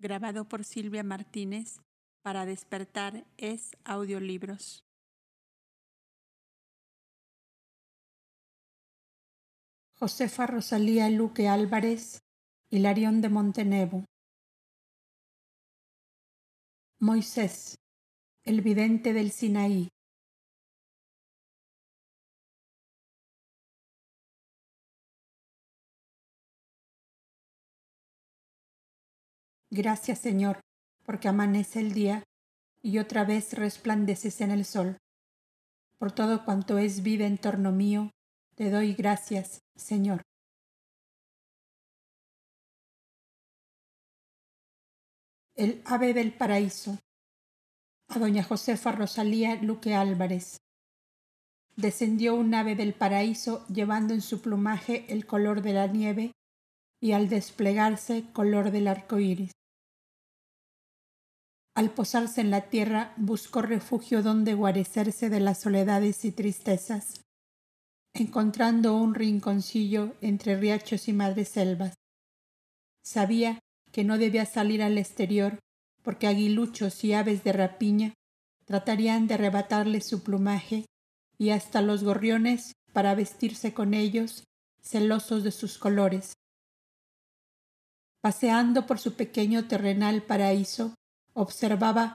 grabado por Silvia Martínez para Despertar es Audiolibros. Josefa Rosalía Luque Álvarez, Hilarión de Montenevo. Moisés, el vidente del Sinaí. Gracias, Señor, porque amanece el día y otra vez resplandeces en el sol. Por todo cuanto es vida en torno mío, te doy gracias, Señor. El ave del paraíso. A doña Josefa Rosalía Luque Álvarez. Descendió un ave del paraíso llevando en su plumaje el color de la nieve y al desplegarse color del arco iris. Al posarse en la tierra buscó refugio donde guarecerse de las soledades y tristezas, encontrando un rinconcillo entre riachos y madreselvas. Sabía que no debía salir al exterior porque aguiluchos y aves de rapiña tratarían de arrebatarle su plumaje y hasta los gorriones para vestirse con ellos, celosos de sus colores. Paseando por su pequeño terrenal paraíso, observaba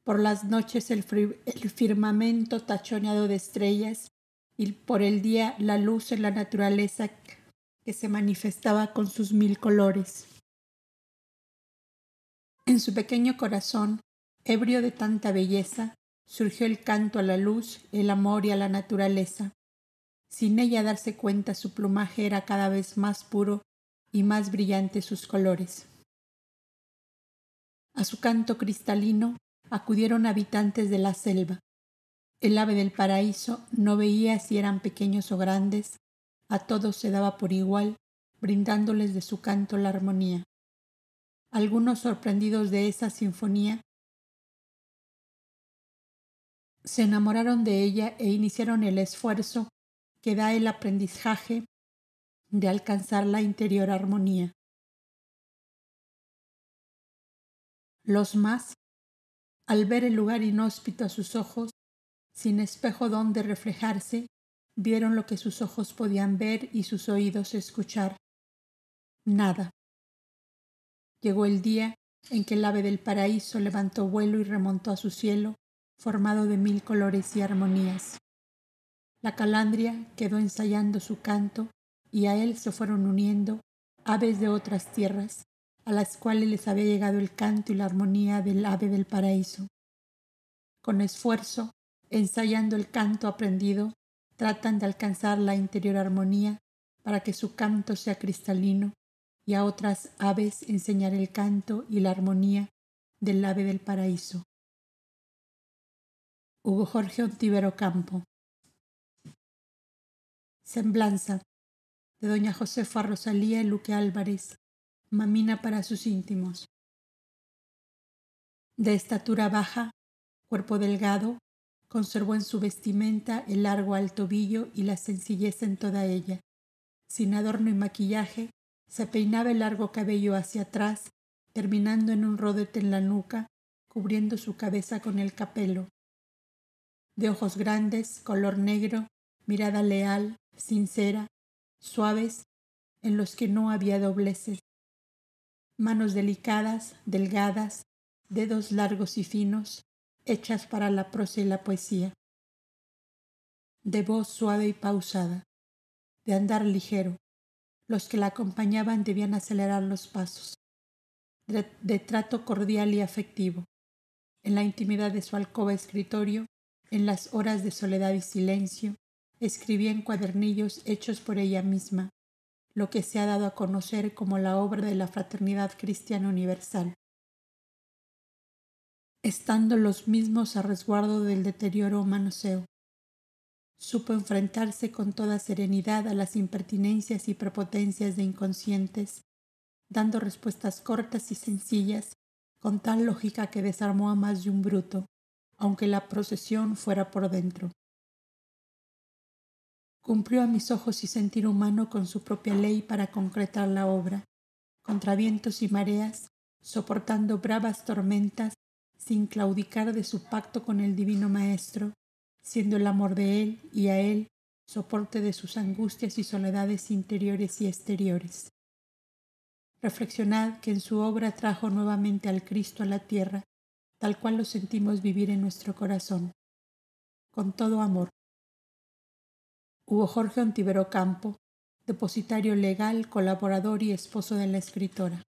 por las noches el firmamento tachoneado de estrellas y por el día la luz en la naturaleza que se manifestaba con sus mil colores. En su pequeño corazón, ebrio de tanta belleza, surgió el canto a la luz, el amor y a la naturaleza. Sin ella darse cuenta, su plumaje era cada vez más puro y más brillante sus colores. A su canto cristalino acudieron habitantes de la selva. El ave del paraíso no veía si eran pequeños o grandes, a todos se daba por igual, brindándoles de su canto la armonía. Algunos, sorprendidos de esa sinfonía, se enamoraron de ella e iniciaron el esfuerzo que da el aprendizaje de alcanzar la interior armonía. Los más, al ver el lugar inhóspito a sus ojos, sin espejo donde reflejarse, vieron lo que sus ojos podían ver y sus oídos escuchar. Nada. Llegó el día en que el ave del paraíso levantó vuelo y remontó a su cielo, formado de mil colores y armonías. La calandria quedó ensayando su canto y a él se fueron uniendo aves de otras tierras, a las cuales les había llegado el canto y la armonía del ave del paraíso. Con esfuerzo, ensayando el canto aprendido, tratan de alcanzar la interior armonía para que su canto sea cristalino y a otras aves enseñar el canto y la armonía del ave del paraíso. Hugo Jorge Ontivero Campo. Semblanza de doña Josefa Rosalía Luque Álvarez, mamina para sus íntimos. De estatura baja, cuerpo delgado, conservó en su vestimenta el largo al tobillo y la sencillez en toda ella. Sin adorno y maquillaje, se peinaba el largo cabello hacia atrás, terminando en un rodete en la nuca, cubriendo su cabeza con el capelo. De ojos grandes, color negro, mirada leal, sincera, suaves, en los que no había dobleces. Manos delicadas, delgadas, dedos largos y finos, hechas para la prosa y la poesía. De voz suave y pausada, de andar ligero. Los que la acompañaban debían acelerar los pasos. De trato cordial y afectivo. En la intimidad de su alcoba escritorio, en las horas de soledad y silencio, escribía en cuadernillos hechos por ella misma, lo que se ha dado a conocer como la obra de la Fraternidad Cristiana Universal. Estando los mismos a resguardo del deterioro o manoseo, supo enfrentarse con toda serenidad a las impertinencias y prepotencias de inconscientes, dando respuestas cortas y sencillas, con tal lógica que desarmó a más de un bruto, aunque la procesión fuera por dentro. Cumplió a mis ojos y sentir humano con su propia ley para concretar la obra. Contra vientos y mareas, soportando bravas tormentas sin claudicar de su pacto con el Divino Maestro, siendo el amor de Él y a Él soporte de sus angustias y soledades interiores y exteriores. Reflexionad que en su obra trajo nuevamente al Cristo a la tierra, tal cual lo sentimos vivir en nuestro corazón. Con todo amor. Hugo Jorge Ontivero Campo, depositario legal, colaborador y esposo de la escritora.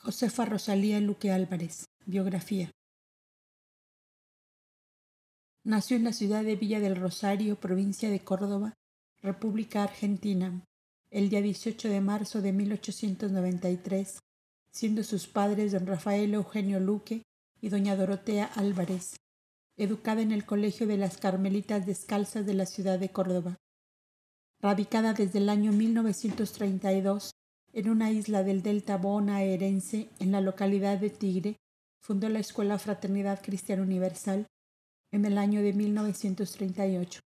Josefa Rosalía Luque Álvarez, biografía. Nació en la ciudad de Villa del Rosario, provincia de Córdoba, República Argentina, el día 18 de marzo de 1893, siendo sus padres don Rafael Eugenio Luque y doña Dorotea Álvarez, educada en el Colegio de las Carmelitas Descalzas de la ciudad de Córdoba. Radicada desde el año 1932 en una isla del delta bonaerense en la localidad de Tigre, fundó la Escuela Fraternidad Cristiana Universal en el año de 1938,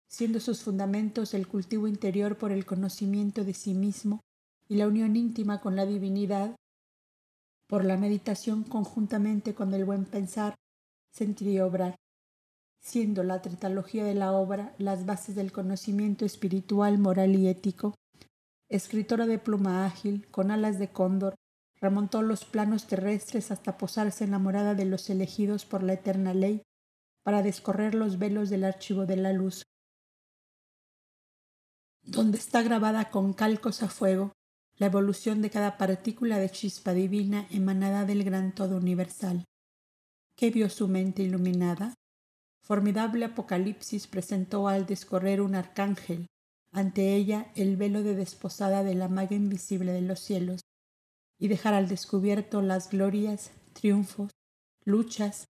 siendo sus fundamentos el cultivo interior por el conocimiento de sí mismo y la unión íntima con la divinidad, por la meditación conjuntamente con el buen pensar, sentir y obrar, siendo la tritología de la obra las bases del conocimiento espiritual, moral y ético. Escritora de pluma ágil, con alas de cóndor, remontó los planos terrestres hasta posarse en la morada de los elegidos por la eterna ley, para descorrer los velos del archivo de la luz, donde está grabada con calcos a fuego la evolución de cada partícula de chispa divina emanada del gran todo universal. ¿Qué vio su mente iluminada? Formidable apocalipsis presentó al descorrer un arcángel, ante ella el velo de desposada de la maga invisible de los cielos, y dejar al descubierto las glorias, triunfos, luchas,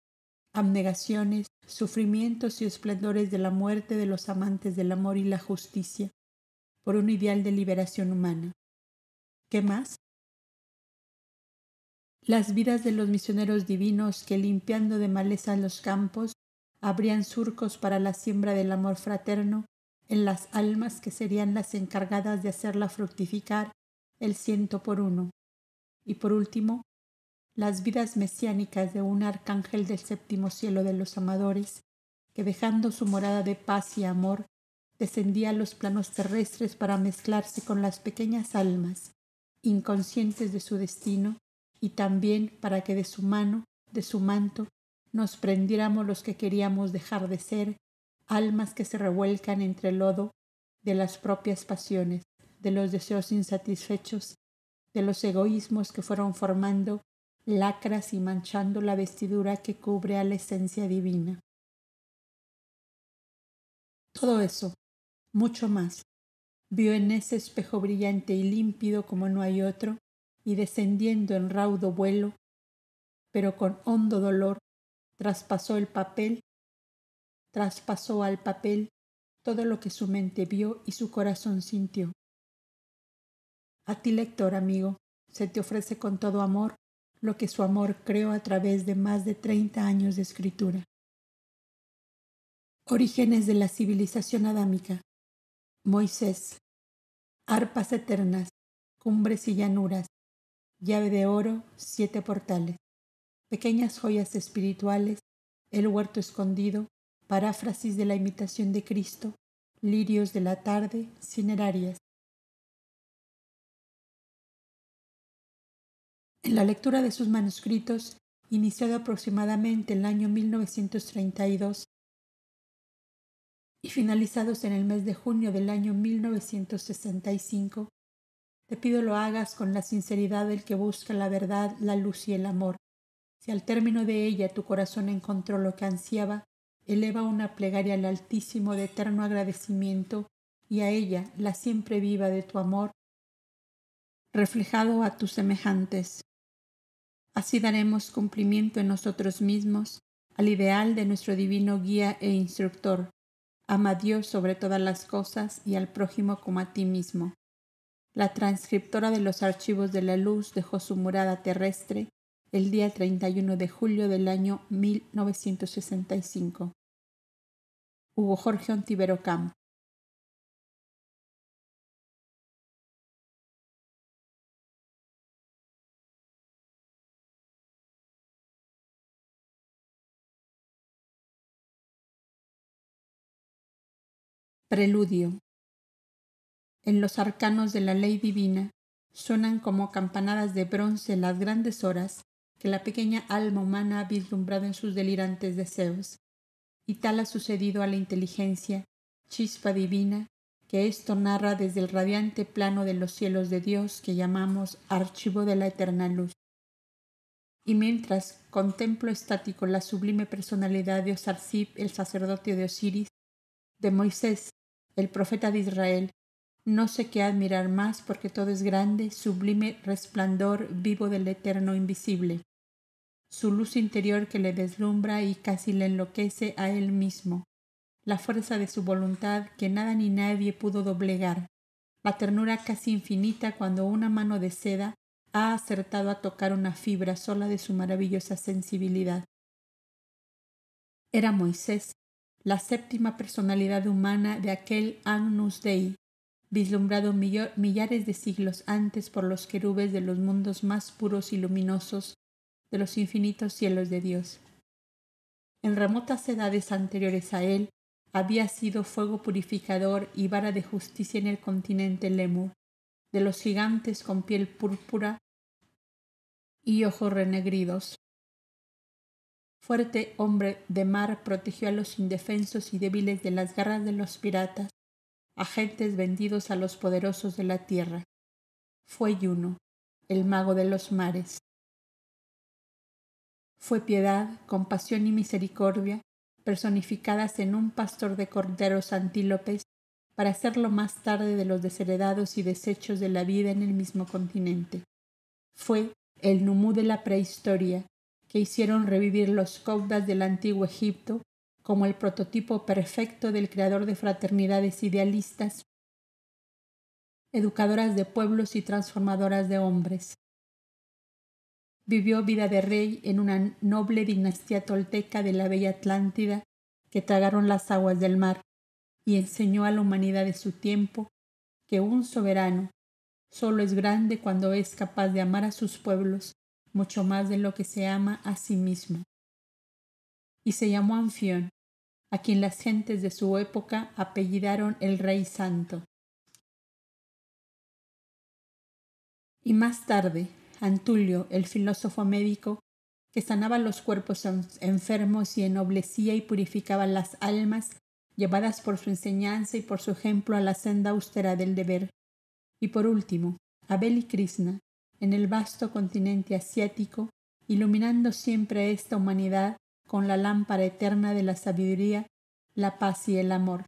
abnegaciones, sufrimientos y esplendores de la muerte de los amantes del amor y la justicia, por un ideal de liberación humana. ¿Qué más? Las vidas de los misioneros divinos que, limpiando de maleza los campos, abrían surcos para la siembra del amor fraterno en las almas que serían las encargadas de hacerla fructificar el 100 por 1. Y por último, las vidas mesiánicas de un arcángel del séptimo cielo de los amadores, que dejando su morada de paz y amor, descendía a los planos terrestres para mezclarse con las pequeñas almas, inconscientes de su destino, y también para que de su mano, de su manto, nos prendiéramos los que queríamos dejar de ser, almas que se revuelcan entre el lodo de las propias pasiones, de los deseos insatisfechos, de los egoísmos que fueron formando lacras y manchando la vestidura que cubre a la esencia divina. Todo eso, mucho más, vio en ese espejo brillante y límpido como no hay otro, y descendiendo en raudo vuelo, pero con hondo dolor, traspasó al papel todo lo que su mente vio y su corazón sintió. A ti, lector amigo, se te ofrece con todo amor lo que su amor creó a través de más de 30 años de escritura. Orígenes de la civilización adámica. Moisés. Arpas eternas, cumbres y llanuras. Llave de oro, 7 portales. Pequeñas joyas espirituales. El huerto escondido. Paráfrasis de la imitación de Cristo. Lirios de la tarde, cinerarias. En la lectura de sus manuscritos, iniciado aproximadamente en el año 1932 y finalizados en el mes de junio del año 1965, te pido lo hagas con la sinceridad del que busca la verdad, la luz y el amor. Si al término de ella tu corazón encontró lo que ansiaba, eleva una plegaria al Altísimo de eterno agradecimiento y a ella, la siempre viva de tu amor, reflejado a tus semejantes. Así daremos cumplimiento en nosotros mismos al ideal de nuestro divino guía e instructor. Ama a Dios sobre todas las cosas y al prójimo como a ti mismo. La transcriptora de los archivos de la luz dejó su morada terrestre el día 31 de julio del año 1965. Hugo Jorge Ontivero Camp. Preludio. En los arcanos de la ley divina suenan como campanadas de bronce las grandes horas que la pequeña alma humana ha vislumbrado en sus delirantes deseos. Y tal ha sucedido a la inteligencia, chispa divina, que esto narra desde el radiante plano de los cielos de Dios que llamamos archivo de la eterna luz. Y mientras contemplo estático la sublime personalidad de Osarsib, el sacerdote de Osiris, de Moisés, el profeta de Israel, no sé qué admirar más porque todo es grande, sublime resplandor vivo del eterno invisible. Su luz interior que le deslumbra y casi le enloquece a él mismo. La fuerza de su voluntad que nada ni nadie pudo doblegar. La ternura casi infinita cuando una mano de seda ha acertado a tocar una fibra sola de su maravillosa sensibilidad. Era Moisés, la séptima personalidad humana de aquel Agnus Dei, vislumbrado millares de siglos antes por los querubes de los mundos más puros y luminosos de los infinitos cielos de Dios. En remotas edades anteriores a él, había sido fuego purificador y vara de justicia en el continente Lemur, de los gigantes con piel púrpura y ojos renegridos. Fuerte hombre de mar, protegió a los indefensos y débiles de las garras de los piratas, agentes vendidos a los poderosos de la tierra. Fue Juno, el mago de los mares. Fue piedad, compasión y misericordia, personificadas en un pastor de corderos antílopes, para hacerlo más tarde de los desheredados y desechos de la vida en el mismo continente. Fue el Numú de la prehistoria, que hicieron revivir los caudas del antiguo Egipto como el prototipo perfecto del creador de fraternidades idealistas, educadoras de pueblos y transformadoras de hombres. Vivió vida de rey en una noble dinastía tolteca de la bella Atlántida que tragaron las aguas del mar, y enseñó a la humanidad de su tiempo que un soberano solo es grande cuando es capaz de amar a sus pueblos mucho más de lo que se ama a sí mismo. Y se llamó Anfión, a quien las gentes de su época apellidaron el Rey Santo. Y más tarde, Antulio, el filósofo médico, que sanaba los cuerpos enfermos y ennoblecía y purificaba las almas, llevadas por su enseñanza y por su ejemplo a la senda austera del deber. Y por último, Abel y Krishna, en el vasto continente asiático, iluminando siempre esta humanidad con la lámpara eterna de la sabiduría, la paz y el amor.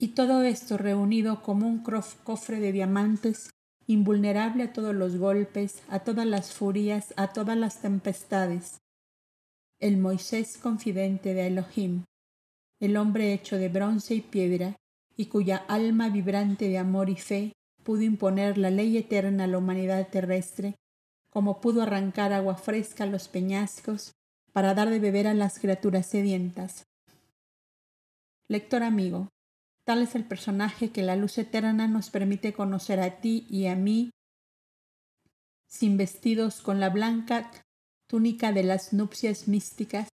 Y todo esto reunido como un cofre de diamantes, invulnerable a todos los golpes, a todas las furias, a todas las tempestades. El Moisés confidente de Elohim, el hombre hecho de bronce y piedra, y cuya alma vibrante de amor y fe pudo imponer la ley eterna a la humanidad terrestre, como pudo arrancar agua fresca a los peñascos para dar de beber a las criaturas sedientas. Lector amigo, tal es el personaje que la luz eterna nos permite conocer a ti y a mí, sin vestidos, con la blanca túnica de las nupcias místicas,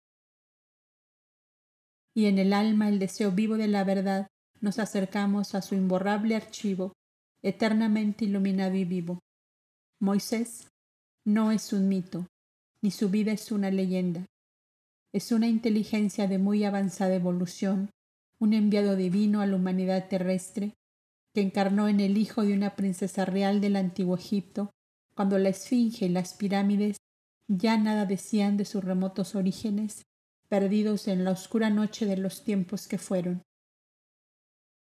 y en el alma el deseo vivo de la verdad, nos acercamos a su imborrable archivo, eternamente iluminado y vivo. Moisés no es un mito, ni su vida es una leyenda. Es una inteligencia de muy avanzada evolución, un enviado divino a la humanidad terrestre, que encarnó en el hijo de una princesa real del antiguo Egipto, cuando la esfinge y las pirámides ya nada decían de sus remotos orígenes, perdidos en la oscura noche de los tiempos que fueron.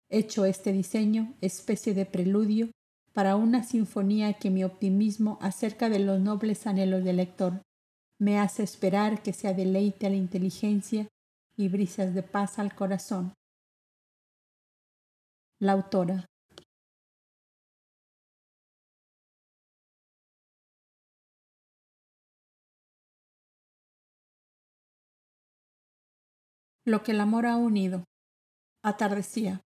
Hecho este diseño, especie de preludio, para una sinfonía que mi optimismo acerca de los nobles anhelos del lector me hace esperar que sea deleite a la inteligencia y brisas de paz al corazón. La autora. Lo que el amor ha unido. Atardecía.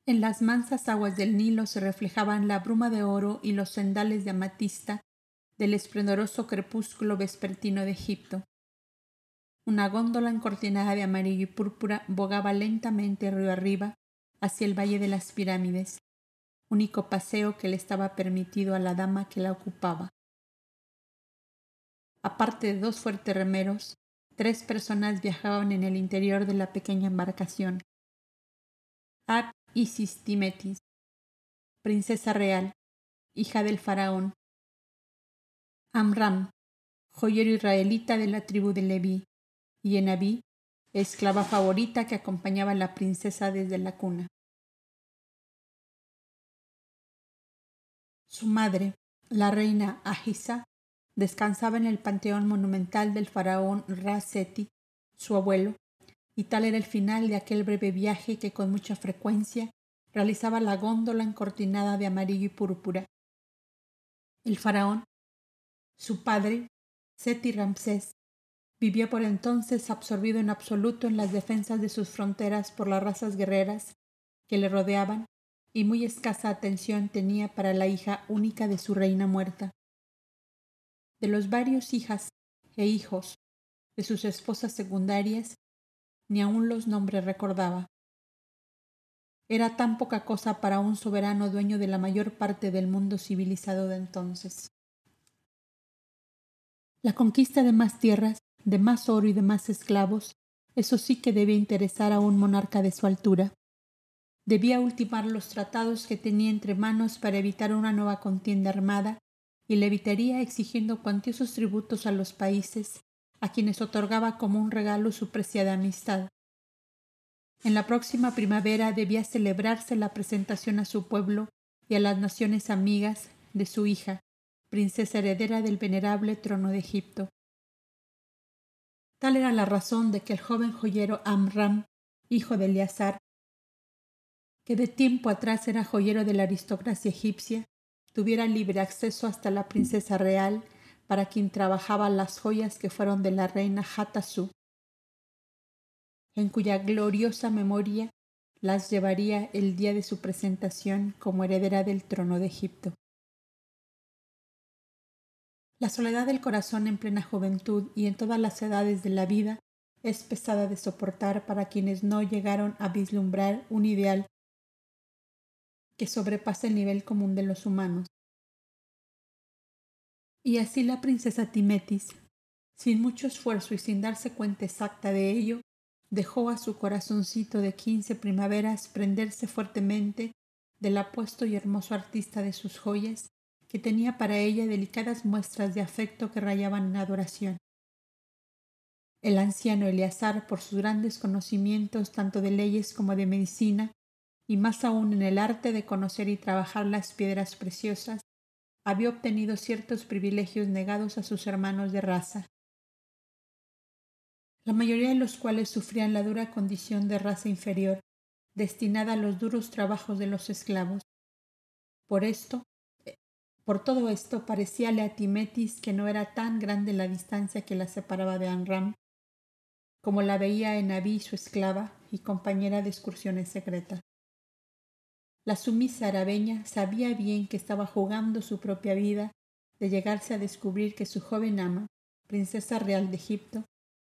En las mansas aguas del Nilo se reflejaban la bruma de oro y los cendales de amatista del esplendoroso crepúsculo vespertino de Egipto. Una góndola encortinada de amarillo y púrpura bogaba lentamente río arriba hacia el Valle de las Pirámides, único paseo que le estaba permitido a la dama que la ocupaba. Aparte de 2 fuertes remeros, 3 personas viajaban en el interior de la pequeña embarcación. Ab Isis Timetis, princesa real, hija del faraón. Amram, joyero israelita de la tribu de Leví, y Enabí, esclava favorita que acompañaba a la princesa desde la cuna. Su madre, la reina Ahisa, descansaba en el panteón monumental del faraón Ra-Seti, su abuelo, y tal era el final de aquel breve viaje que con mucha frecuencia realizaba la góndola encortinada de amarillo y púrpura. El faraón, su padre, Seti Ramsés, vivió por entonces absorbido en absoluto en las defensas de sus fronteras por las razas guerreras que le rodeaban y muy escasa atención tenía para la hija única de su reina muerta. De los varios hijas e hijos de sus esposas secundarias, ni aun los nombres recordaba. Era tan poca cosa para un soberano dueño de la mayor parte del mundo civilizado de entonces. La conquista de más tierras, de más oro y de más esclavos, eso sí que debía interesar a un monarca de su altura. Debía ultimar los tratados que tenía entre manos para evitar una nueva contienda armada y le evitaría exigiendo cuantiosos tributos a los países a quienes otorgaba como un regalo su preciada amistad. En la próxima primavera debía celebrarse la presentación a su pueblo y a las naciones amigas de su hija, princesa heredera del venerable trono de Egipto. Tal era la razón de que el joven joyero Amram, hijo de Eleazar, que de tiempo atrás era joyero de la aristocracia egipcia, tuviera libre acceso hasta la princesa real para quien trabajaba las joyas que fueron de la reina Hatasú, en cuya gloriosa memoria las llevaría el día de su presentación como heredera del trono de Egipto. La soledad del corazón en plena juventud y en todas las edades de la vida es pesada de soportar para quienes no llegaron a vislumbrar un ideal que sobrepasa el nivel común de los humanos. Y así la princesa Timetis, sin mucho esfuerzo y sin darse cuenta exacta de ello, dejó a su corazoncito de 15 primaveras prenderse fuertemente del apuesto y hermoso artista de sus joyas, que tenía para ella delicadas muestras de afecto que rayaban en adoración. El anciano Eleazar, por sus grandes conocimientos tanto de leyes como de medicina, y más aún en el arte de conocer y trabajar las piedras preciosas, había obtenido ciertos privilegios negados a sus hermanos de raza, la mayoría de los cuales sufrían la dura condición de raza inferior, destinada a los duros trabajos de los esclavos. Por todo esto, parecíale a Timetis que no era tan grande la distancia que la separaba de Amram, como la veía en Abí, su esclava y compañera de excursiones secretas. La sumisa arabeña sabía bien que estaba jugando su propia vida de llegarse a descubrir que su joven ama, princesa real de Egipto,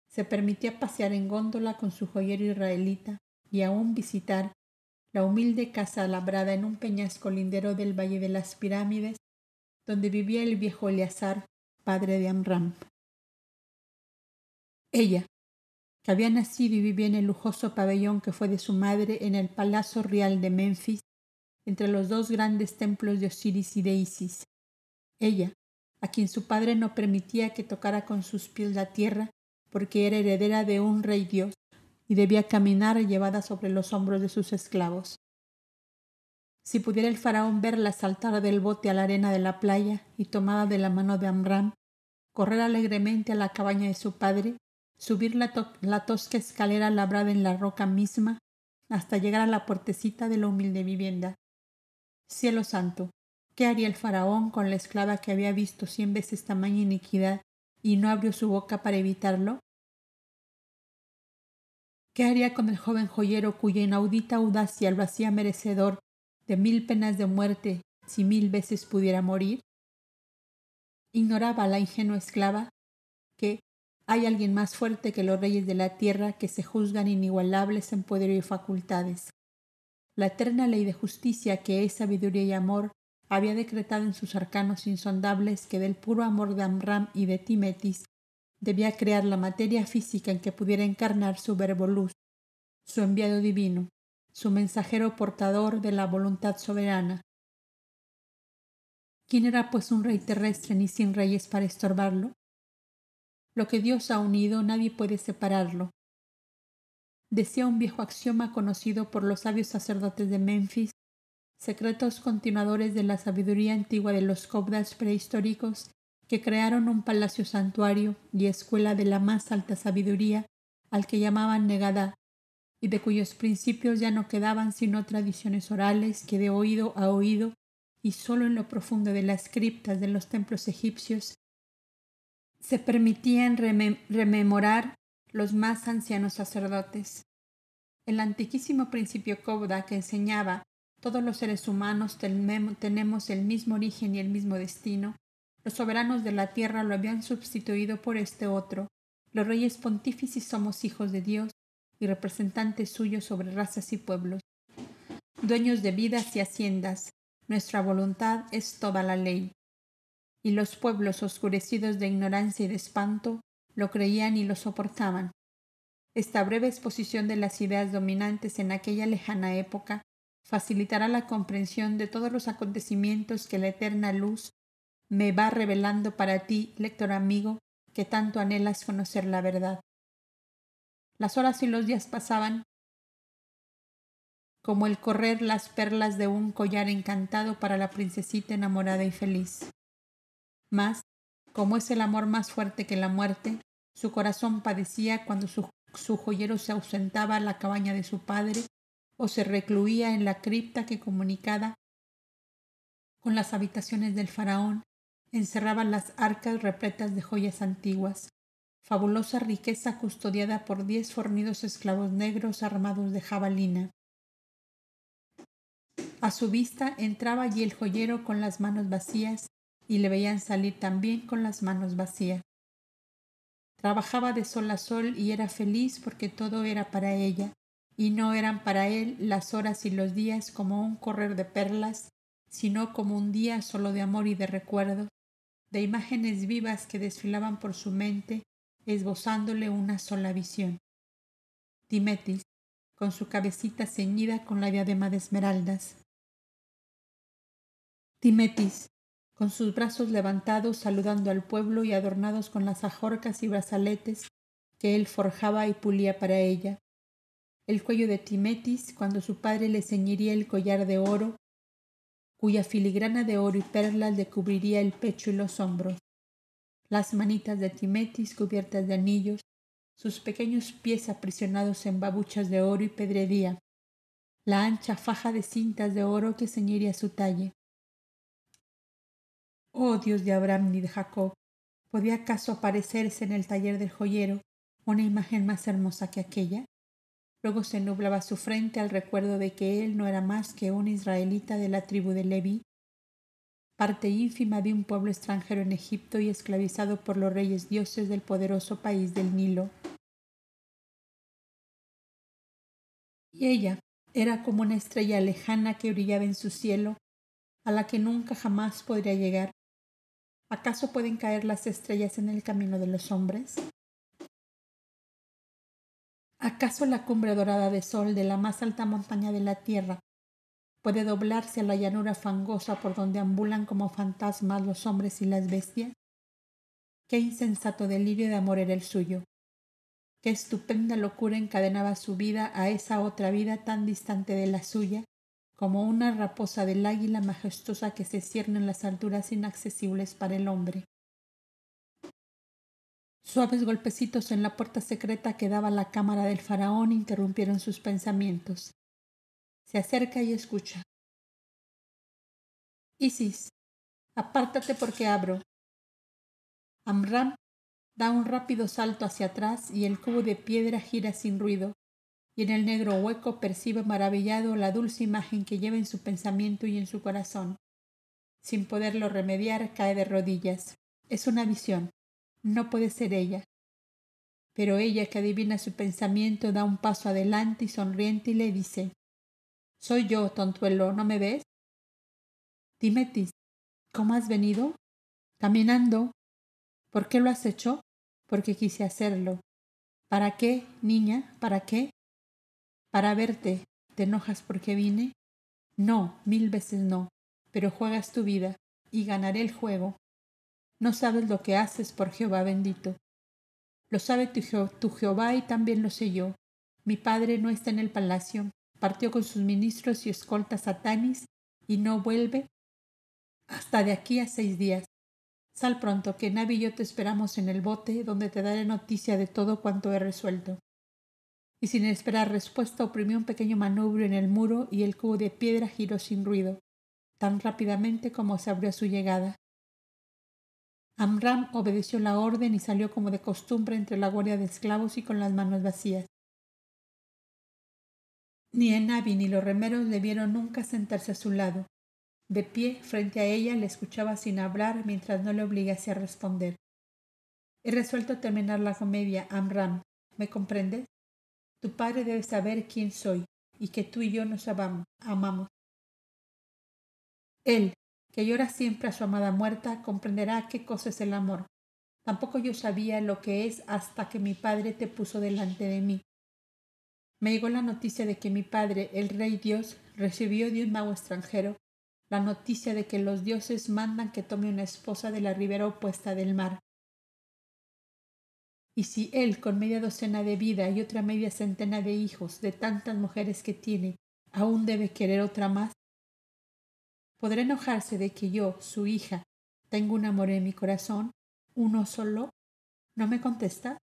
se permitía pasear en góndola con su joyero israelita y aún visitar la humilde casa labrada en un peñasco lindero del Valle de las Pirámides, donde vivía el viejo Eleazar, padre de Amram. Ella, que había nacido y vivía en el lujoso pabellón que fue de su madre en el Palacio Real de Menfis, entre los 2 grandes templos de Osiris y de Isis. Ella, a quien su padre no permitía que tocara con sus pies la tierra, porque era heredera de un rey dios y debía caminar llevada sobre los hombros de sus esclavos. Si pudiera el faraón verla saltar del bote a la arena de la playa y tomada de la mano de Amram, correr alegremente a la cabaña de su padre, subir la tosca escalera labrada en la roca misma hasta llegar a la puertecita de la humilde vivienda. Cielo santo, ¿qué haría el faraón con la esclava que había visto 100 veces tamaña iniquidad y no abrió su boca para evitarlo? ¿Qué haría con el joven joyero cuya inaudita audacia lo hacía merecedor de 1000 penas de muerte si 1000 veces pudiera morir? Ignoraba la ingenua esclava que hay alguien más fuerte que los reyes de la tierra que se juzgan inigualables en poder y facultades. La eterna ley de justicia que es sabiduría y amor había decretado en sus arcanos insondables que del puro amor de Amram y de Timetis debía crear la materia física en que pudiera encarnar su verbo luz, su enviado divino, su mensajero portador de la voluntad soberana. ¿Quién era pues un rey terrestre ni sin reyes para estorbarlo? Lo que Dios ha unido nadie puede separarlo. Decía un viejo axioma conocido por los sabios sacerdotes de Memphis, secretos continuadores de la sabiduría antigua de los Cobdas prehistóricos que crearon un palacio santuario y escuela de la más alta sabiduría al que llamaban Negadá, y de cuyos principios ya no quedaban sino tradiciones orales que de oído a oído y solo en lo profundo de las criptas de los templos egipcios se permitían rememorar los más ancianos sacerdotes. El antiquísimo principio Cobda que enseñaba todos los seres humanos tenemos el mismo origen y el mismo destino. Los soberanos de la tierra lo habían sustituido por este otro. Los reyes pontífices somos hijos de Dios y representantes suyos sobre razas y pueblos. Dueños de vidas y haciendas, nuestra voluntad es toda la ley. Y los pueblos oscurecidos de ignorancia y de espanto lo creían y lo soportaban. Esta breve exposición de las ideas dominantes en aquella lejana época facilitará la comprensión de todos los acontecimientos que la eterna luz me va revelando para ti, lector amigo, que tanto anhelas conocer la verdad. Las horas y los días pasaban como el correr las perlas de un collar encantado para la princesita enamorada y feliz. Mas, como es el amor más fuerte que la muerte, su corazón padecía cuando su joyero se ausentaba a la cabaña de su padre o se recluía en la cripta que comunicada con las habitaciones del faraón encerraba las arcas repletas de joyas antiguas, fabulosa riqueza custodiada por 10 fornidos esclavos negros armados de jabalina. A su vista entraba allí el joyero con las manos vacías y le veían salir también con las manos vacías. Trabajaba de sol a sol y era feliz porque todo era para ella, y no eran para él las horas y los días como un correr de perlas, sino como un día solo de amor y de recuerdos, de imágenes vivas que desfilaban por su mente, esbozándole una sola visión. Timetis, con su cabecita ceñida con la diadema de esmeraldas. Timetis, con sus brazos levantados saludando al pueblo y adornados con las ajorcas y brazaletes que él forjaba y pulía para ella. El cuello de Timetis, cuando su padre le ceñiría el collar de oro, cuya filigrana de oro y perlas le cubriría el pecho y los hombros. Las manitas de Timetis cubiertas de anillos, sus pequeños pies aprisionados en babuchas de oro y pedrería, la ancha faja de cintas de oro que ceñiría su talle. Oh Dios de Abraham y de Jacob, ¿podía acaso aparecerse en el taller del joyero una imagen más hermosa que aquella? Luego se nublaba su frente al recuerdo de que él no era más que un israelita de la tribu de Leví, parte ínfima de un pueblo extranjero en Egipto y esclavizado por los reyes dioses del poderoso país del Nilo. Y ella era como una estrella lejana que brillaba en su cielo, a la que nunca jamás podría llegar. ¿Acaso pueden caer las estrellas en el camino de los hombres? ¿Acaso la cumbre dorada de sol de la más alta montaña de la tierra puede doblarse a la llanura fangosa por donde ambulan como fantasmas los hombres y las bestias? Qué insensato delirio de amor era el suyo. Qué estupenda locura encadenaba su vida a esa otra vida tan distante de la suya, como una raposa del águila majestuosa que se cierne en las alturas inaccesibles para el hombre. Suaves golpecitos en la puerta secreta que daba a la cámara del faraón interrumpieron sus pensamientos. Se acerca y escucha. Isis, apártate porque abro. Amram da un rápido salto hacia atrás y el cubo de piedra gira sin ruido, y en el negro hueco percibe maravillado la dulce imagen que lleva en su pensamiento y en su corazón. Sin poderlo remediar, cae de rodillas. Es una visión. No puede ser ella. Pero ella, que adivina su pensamiento, da un paso adelante y sonriente y le dice: «Soy yo, tontuelo, ¿no me ves?» «Timetis, ¿cómo has venido?» «Caminando». «¿Por qué lo has hecho?» «Porque quise hacerlo». «¿Para qué, niña? ¿Para qué?» «Para verte. ¿Te enojas porque vine?» «No, 1000 veces no. Pero juegas tu vida, y ganaré el juego. No sabes lo que haces, por Jehová bendito. Lo sabe tu Jehová y también lo sé yo. Mi padre no está en el palacio. Partió con sus ministros y escoltas a Tanis y no vuelve hasta de aquí a 6 días. Sal pronto, que Navi y yo te esperamos en el bote, donde te daré noticia de todo cuanto he resuelto». Y sin esperar respuesta oprimió un pequeño manubrio en el muro y el cubo de piedra giró sin ruido, tan rápidamente como se abrió a su llegada. Amram obedeció la orden y salió como de costumbre entre la guardia de esclavos y con las manos vacías. Ni Enabi ni los remeros le vieron nunca sentarse a su lado. De pie, frente a ella, le escuchaba sin hablar mientras no le obligase a responder. «He resuelto terminar la comedia, Amram. ¿Me comprendes? Tu padre debe saber quién soy y que tú y yo nos amamos. Él, que llora siempre a su amada muerta, comprenderá qué cosa es el amor. Tampoco yo sabía lo que es hasta que mi padre te puso delante de mí. Me llegó la noticia de que mi padre, el rey Dios, recibió de un mago extranjero la noticia de que los dioses mandan que tome una esposa de la ribera opuesta del mar. Y si él, con media docena de vida y otra media centena de hijos de tantas mujeres que tiene, aún debe querer otra más, ¿podrá enojarse de que yo, su hija, tengo un amor en mi corazón, uno solo? ¿No me contesta?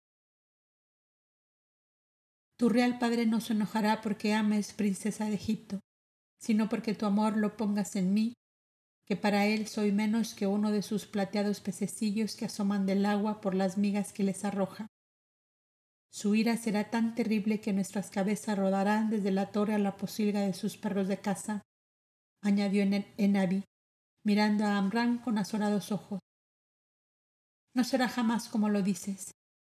Tu real padre no se enojará porque ames, princesa de Egipto, sino porque tu amor lo pongas en mí, que para él soy menos que uno de sus plateados pececillos que asoman del agua por las migas que les arroja. Su ira será tan terrible que nuestras cabezas rodarán desde la torre a la posilga de sus perros de caza», añadió Enabi, mirando a Amram con azorados ojos. «No será jamás como lo dices.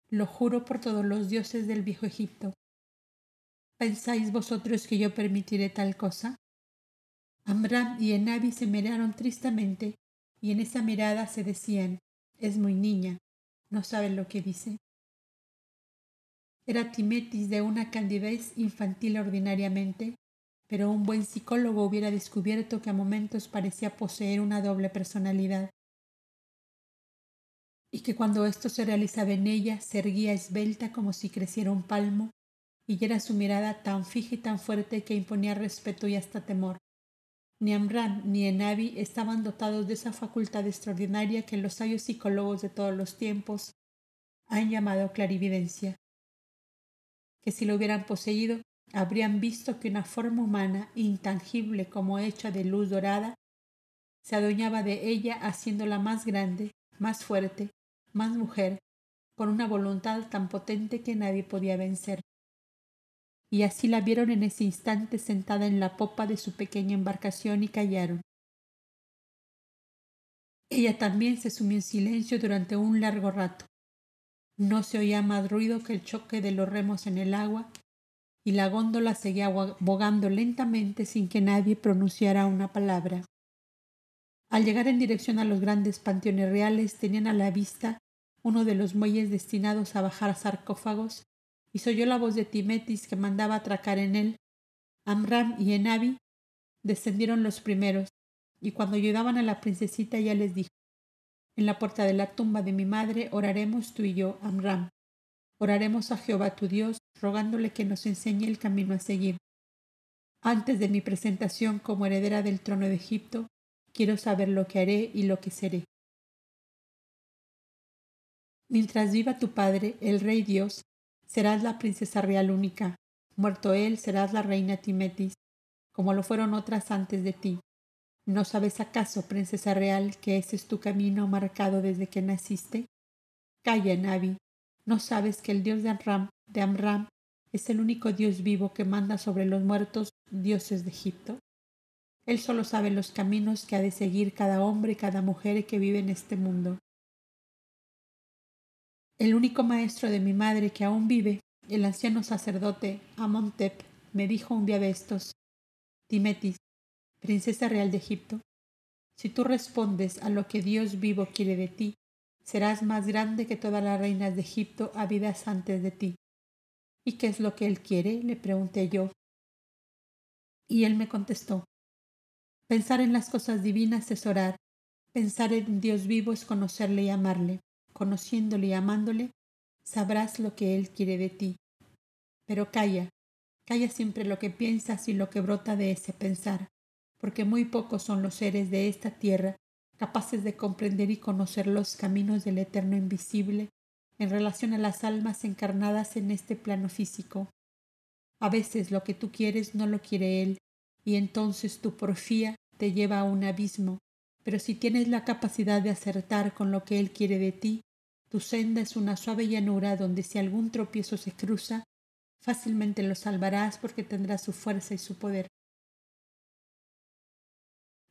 Lo juro por todos los dioses del viejo Egipto. ¿Pensáis vosotros que yo permitiré tal cosa?» Amram y Enabi se miraron tristemente y en esa mirada se decían: «Es muy niña, no sabe lo que dice». Era Timetis de una candidez infantil ordinariamente, pero un buen psicólogo hubiera descubierto que a momentos parecía poseer una doble personalidad, y que cuando esto se realizaba en ella se erguía esbelta como si creciera un palmo, y era su mirada tan fija y tan fuerte que imponía respeto y hasta temor. Ni Amram ni Enabi estaban dotados de esa facultad extraordinaria que los sabios psicólogos de todos los tiempos han llamado clarividencia, que si lo hubieran poseído, habrían visto que una forma humana, intangible como hecha de luz dorada, se adueñaba de ella haciéndola más grande, más fuerte, más mujer, con una voluntad tan potente que nadie podía vencer. Y así la vieron en ese instante sentada en la popa de su pequeña embarcación y callaron. Ella también se sumió en silencio durante un largo rato. No se oía más ruido que el choque de los remos en el agua, y la góndola seguía bogando lentamente sin que nadie pronunciara una palabra. Al llegar en dirección a los grandes panteones reales, tenían a la vista uno de los muelles destinados a bajar sarcófagos, y se oyó la voz de Timetis que mandaba atracar en él. Amram y Enabi descendieron los primeros, y cuando ayudaban a la princesita ella les dijo: «En la puerta de la tumba de mi madre oraremos tú y yo, Amram. Oraremos a Jehová tu Dios, rogándole que nos enseñe el camino a seguir. Antes de mi presentación como heredera del trono de Egipto, quiero saber lo que haré y lo que seré. Mientras viva tu padre, el rey Dios, serás la princesa real única. Muerto él, serás la reina Timetis, como lo fueron otras antes de ti. ¿No sabes acaso, princesa real, que ese es tu camino marcado desde que naciste? Calla, Nabi. ¿No sabes que el Dios de Amram es el único Dios vivo que manda sobre los muertos dioses de Egipto. Él solo sabe los caminos que ha de seguir cada hombre y cada mujer que vive en este mundo. El único maestro de mi madre que aún vive, el anciano sacerdote Amenhotep, me dijo un día de estos: Timetis, princesa real de Egipto, si tú respondes a lo que Dios vivo quiere de ti, serás más grande que todas las reinas de Egipto habidas antes de ti. ¿Y qué es lo que él quiere?, le pregunté yo. Y él me contestó: pensar en las cosas divinas es orar, pensar en Dios vivo es conocerle y amarle. Conociéndole y amándole, sabrás lo que él quiere de ti. Pero calla siempre lo que piensas y lo que brota de ese pensar, porque muy pocos son los seres de esta tierra capaces de comprender y conocer los caminos del eterno invisible en relación a las almas encarnadas en este plano físico. A veces lo que tú quieres no lo quiere él, y entonces tu porfía te lleva a un abismo, pero si tienes la capacidad de acertar con lo que él quiere de ti, tu senda es una suave llanura donde si algún tropiezo se cruza, fácilmente lo salvarás porque tendrás su fuerza y su poder.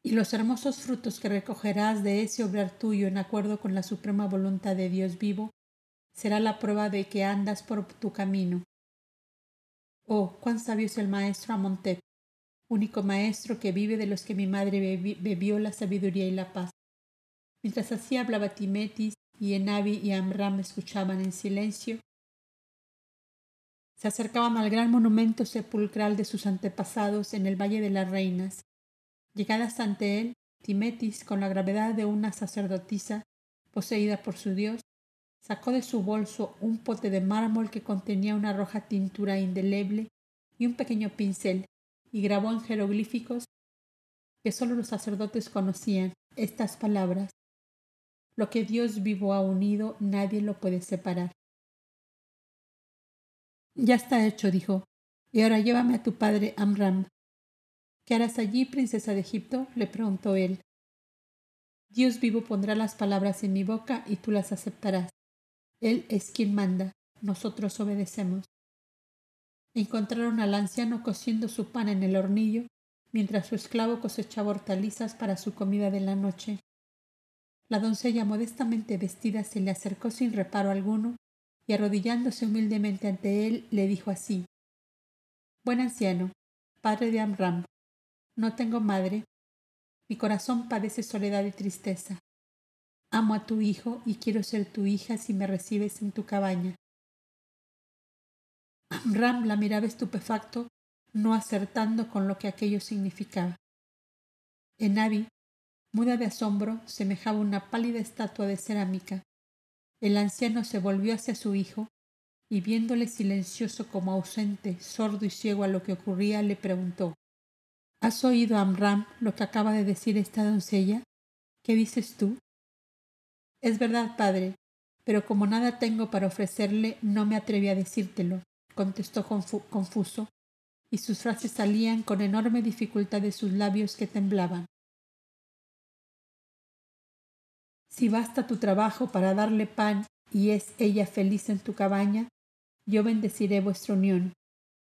Y los hermosos frutos que recogerás de ese obrar tuyo en acuerdo con la suprema voluntad de Dios vivo, será la prueba de que andas por tu camino. Oh, cuán sabio es el maestro Amenhotep, único maestro que vive de los que mi madre bebió la sabiduría y la paz. Mientras así hablaba Timetis y Ennabi y Amram escuchaban en silencio, se acercaban al gran monumento sepulcral de sus antepasados en el Valle de las Reinas. Llegadas ante él, Timetis, con la gravedad de una sacerdotisa poseída por su dios, sacó de su bolso un pote de mármol que contenía una roja tintura indeleble y un pequeño pincel, y grabó en jeroglíficos que sólo los sacerdotes conocían estas palabras: lo que Dios vivo ha unido, nadie lo puede separar. Ya está hecho, dijo, y ahora llévame a tu padre Amram. ¿Qué harás allí, princesa de Egipto?, le preguntó él. Dios vivo pondrá las palabras en mi boca y tú las aceptarás. Él es quien manda, nosotros obedecemos. Encontraron al anciano cociendo su pan en el hornillo, mientras su esclavo cosechaba hortalizas para su comida de la noche. La doncella modestamente vestida se le acercó sin reparo alguno y arrodillándose humildemente ante él le dijo así: buen anciano, padre de Amram, no tengo madre, mi corazón padece soledad y tristeza. Amo a tu hijo y quiero ser tu hija si me recibes en tu cabaña. Amram la miraba estupefacto, no acertando con lo que aquello significaba. Ennabi, muda de asombro, semejaba una pálida estatua de cerámica. El anciano se volvió hacia su hijo y viéndole silencioso como ausente, sordo y ciego a lo que ocurría, le preguntó: ¿has oído, Amram, lo que acaba de decir esta doncella? ¿Qué dices tú? Es verdad, padre, pero como nada tengo para ofrecerle, no me atreví a decírtelo, contestó confuso, y sus frases salían con enorme dificultad de sus labios que temblaban. Si basta tu trabajo para darle pan y es ella feliz en tu cabaña, yo bendeciré vuestra unión,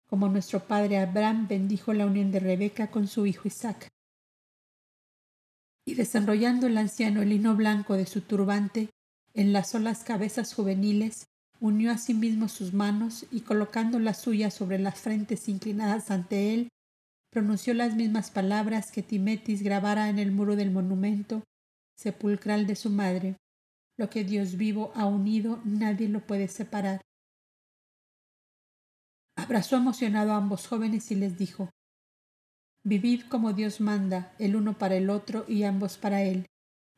como nuestro padre Abraham bendijo la unión de Rebeca con su hijo Isaac. Y desenrollando el anciano el lino blanco de su turbante, enlazó las cabezas juveniles, unió a sí mismo sus manos y colocando las suyas sobre las frentes inclinadas ante él, pronunció las mismas palabras que Timetis grabara en el muro del monumento sepulcral de su madre: lo que Dios vivo ha unido, nadie lo puede separar. Abrazó emocionado a ambos jóvenes y les dijo: vivid como Dios manda, el uno para el otro y ambos para él,